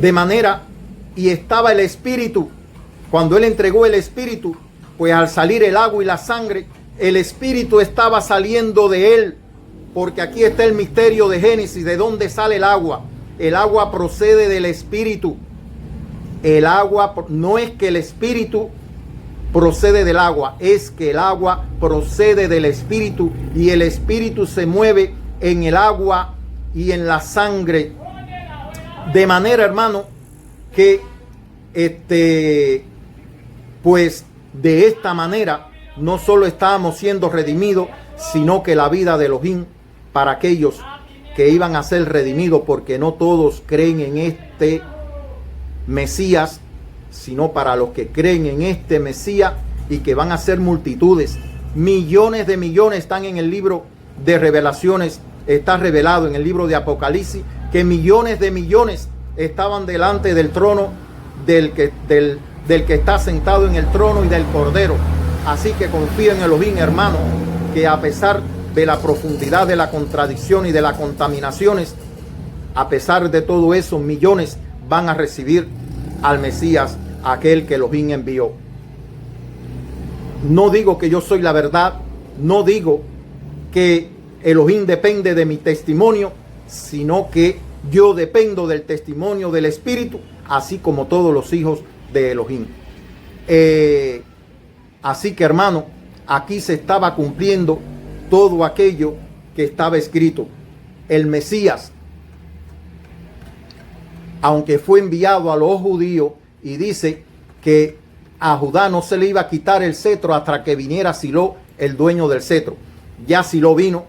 [SPEAKER 1] De manera, y estaba el Espíritu. Cuando él entregó el Espíritu, pues al salir el agua y la sangre, el Espíritu estaba saliendo de él. Porque aquí está el misterio de Génesis, de dónde sale el agua. El agua procede del Espíritu. El agua, no es que el Espíritu procede del agua, es que el agua procede del Espíritu, y el Espíritu se mueve en el agua y en la sangre. De manera, hermano, que pues de esta manera no solo estábamos siendo redimidos, sino que la vida de Elohim para aquellos que iban a ser redimidos, porque no todos creen en este Mesías, sino para los que creen en este Mesías, y que van a ser multitudes. Millones de millones están en el libro de Revelaciones, está revelado en el libro de Apocalipsis, que millones de millones estaban delante del trono del que está sentado en el trono y del Cordero. Así que confío en Elohim, hermano, que a pesar de la profundidad de la contradicción y de las contaminaciones, a pesar de todo eso, millones van a recibir al Mesías, aquel que Elohim envió. No digo que yo soy la verdad, no digo que Elohim depende de mi testimonio, sino que yo dependo del testimonio del Espíritu, así como todos los hijos de Elohim. Así que, hermano, aquí se estaba cumpliendo todo aquello que estaba escrito. El Mesías, aunque fue enviado a los judíos, y dice que a Judá no se le iba a quitar el cetro hasta que viniera Silo, el dueño del cetro. Ya Silo vino,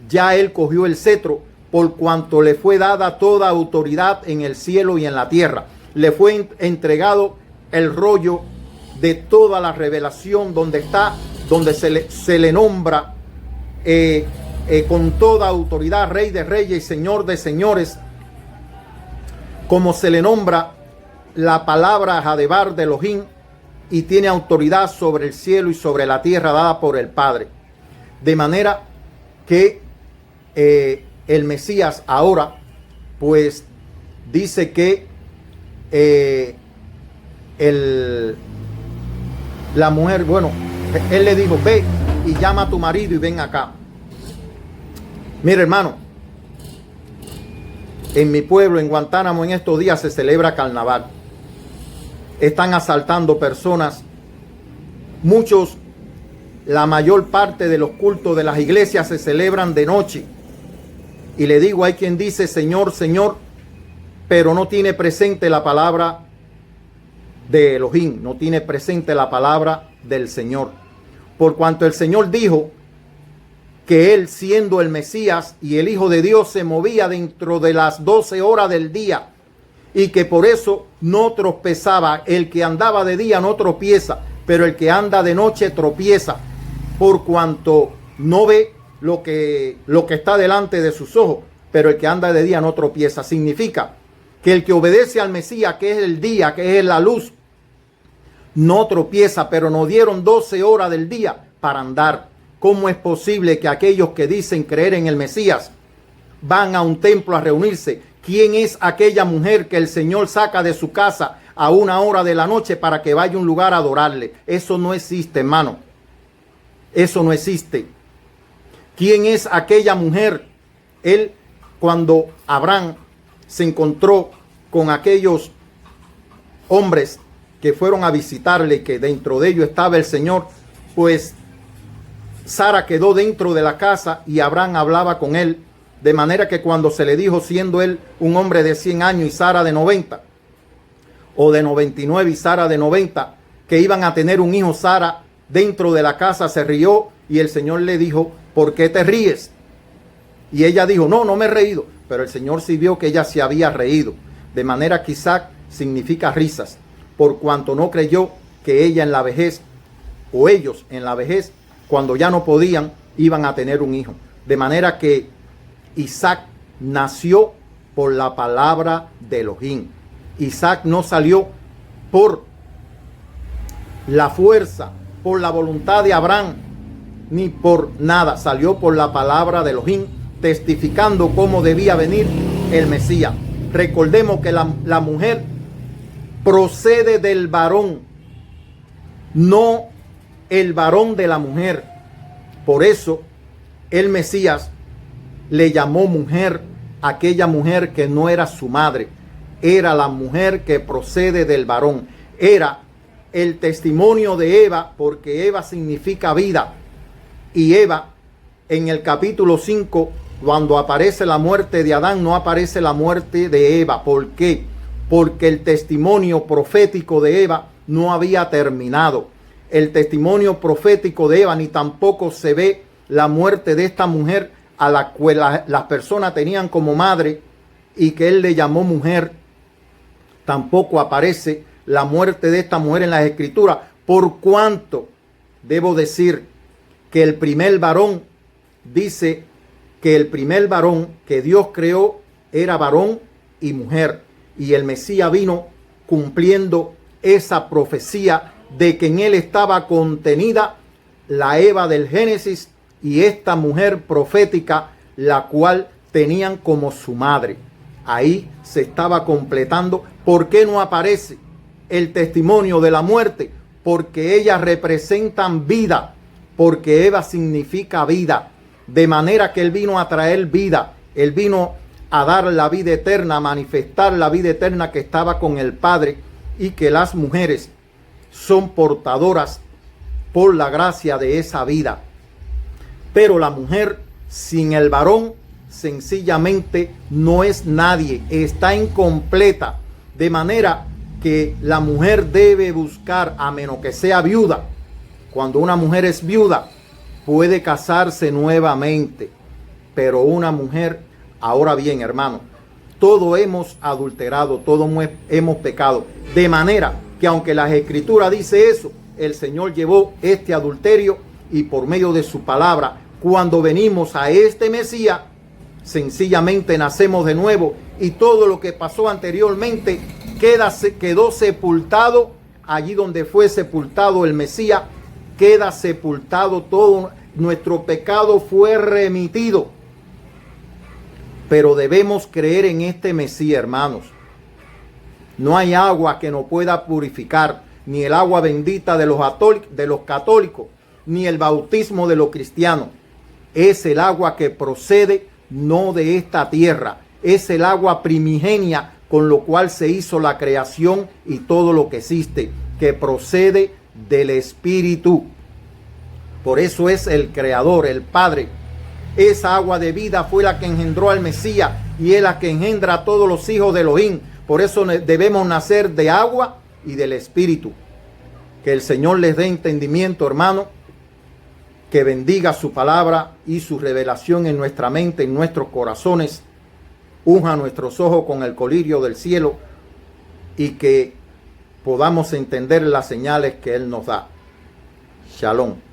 [SPEAKER 1] ya él cogió el cetro, por cuanto le fue dada toda autoridad en el cielo y en la tierra. Le fue entregado el rollo de toda la revelación, donde se le nombra con toda autoridad, Rey de reyes y Señor de señores, como se le nombra la palabra Hadebar de Elohim, y tiene autoridad sobre el cielo y sobre la tierra dada por el Padre. De manera que el Mesías ahora pues dice que la mujer, bueno, él le dijo, ve y llama a tu marido y ven acá. Mira, hermano, en mi pueblo, en Guantánamo, en estos días se celebra carnaval. Están asaltando personas. Muchos, la mayor parte de los cultos de las iglesias se celebran de noche. Y le digo, hay quien dice Señor, Señor, pero no tiene presente la palabra de Elohim, no tiene presente la palabra del Señor. Por cuanto el Señor dijo que él, siendo el Mesías y el Hijo de Dios, se movía dentro de las 12 horas del día y que por eso no tropezaba. El que andaba de día no tropieza, pero el que anda de noche tropieza, por cuanto no ve lo que está delante de sus ojos, pero el que anda de día no tropieza. Significa que el que obedece al Mesías, que es el día, que es la luz, no tropieza, pero nos dieron 12 horas del día para andar. ¿Cómo es posible que aquellos que dicen creer en el Mesías van a un templo a reunirse? ¿Quién es aquella mujer que el Señor saca de su casa a 1 hora de la noche para que vaya a un lugar a adorarle? Eso no existe, hermano. Eso no existe. ¿Quién es aquella mujer? Él, cuando Abraham se encontró con aquellos hombres que fueron a visitarle y que dentro de ellos estaba el Señor, pues Sara quedó dentro de la casa y Abraham hablaba con él, de manera que cuando se le dijo, siendo él un hombre de 100 años y Sara de 90, o de 99 y Sara de 90, que iban a tener un hijo, Sara dentro de la casa se rió y el Señor le dijo, ¿por qué te ríes? Y ella dijo, no me he reído. Pero el Señor sí vio que ella se había reído. De manera que Isaac significa risas, por cuanto no creyó que ella en la vejez, o ellos en la vejez, cuando ya no podían, iban a tener un hijo. De manera que Isaac nació por la palabra de Elohim. Isaac no salió por la fuerza, por la voluntad de Abraham, ni por nada. Salió por la palabra de Elohim, testificando cómo debía venir el Mesías. Recordemos que la mujer procede del varón, no el varón de la mujer. Por eso el Mesías le llamó mujer a aquella mujer que no era su madre. Era la mujer que procede del varón. Era el testimonio de Eva, porque Eva significa vida. Y Eva, en el capítulo 5, cuando aparece la muerte de Adán, no aparece la muerte de Eva. ¿Por qué? Porque el testimonio profético de Eva no había terminado. El testimonio profético de Eva, ni tampoco se ve la muerte de esta mujer a la cual las personas tenían como madre y que él le llamó mujer. Tampoco aparece la muerte de esta mujer en las Escrituras, por cuanto debo decir que el primer varón, dice que el primer varón que Dios creó era varón y mujer, y el Mesías vino cumpliendo esa profecía de que en él estaba contenida la Eva del Génesis y esta mujer profética, la cual tenían como su madre. Ahí se estaba completando. ¿Por qué no aparece el testimonio de la muerte? Porque ellas representan vida, porque Eva significa vida, de manera que él vino a traer vida, él vino a dar la vida eterna, a manifestar la vida eterna que estaba con el Padre, y que las mujeres son portadoras por la gracia de esa vida. Pero la mujer sin el varón sencillamente no es nadie, está incompleta, de manera que la mujer debe buscar, a menos que sea viuda. Cuando una mujer es viuda, puede casarse nuevamente, pero una mujer, ahora bien, hermano, todo hemos adulterado, todo hemos pecado, de manera que aunque las Escrituras dice eso, el Señor llevó este adulterio y por medio de su palabra Cuando venimos a este Mesías, sencillamente nacemos de nuevo y todo lo que pasó anteriormente quedó sepultado. Allí donde fue sepultado el Mesías, queda sepultado todo. Nuestro pecado fue remitido. Pero debemos creer en este Mesías, hermanos. No hay agua que nos pueda purificar, ni el agua bendita de los católicos, ni el bautismo de los cristianos. Es el agua que procede no de esta tierra, es el agua primigenia con lo cual se hizo la creación y todo lo que existe, que procede del Espíritu. Por eso es el Creador, el Padre. Esa agua de vida fue la que engendró al Mesías y es la que engendra a todos los hijos de Elohim. Por eso debemos nacer de agua y del Espíritu. Que el Señor les dé entendimiento, hermano, que bendiga su palabra y su revelación en nuestra mente, en nuestros corazones. Unja nuestros ojos con el colirio del cielo y que podamos entender las señales que Él nos da. Shalom.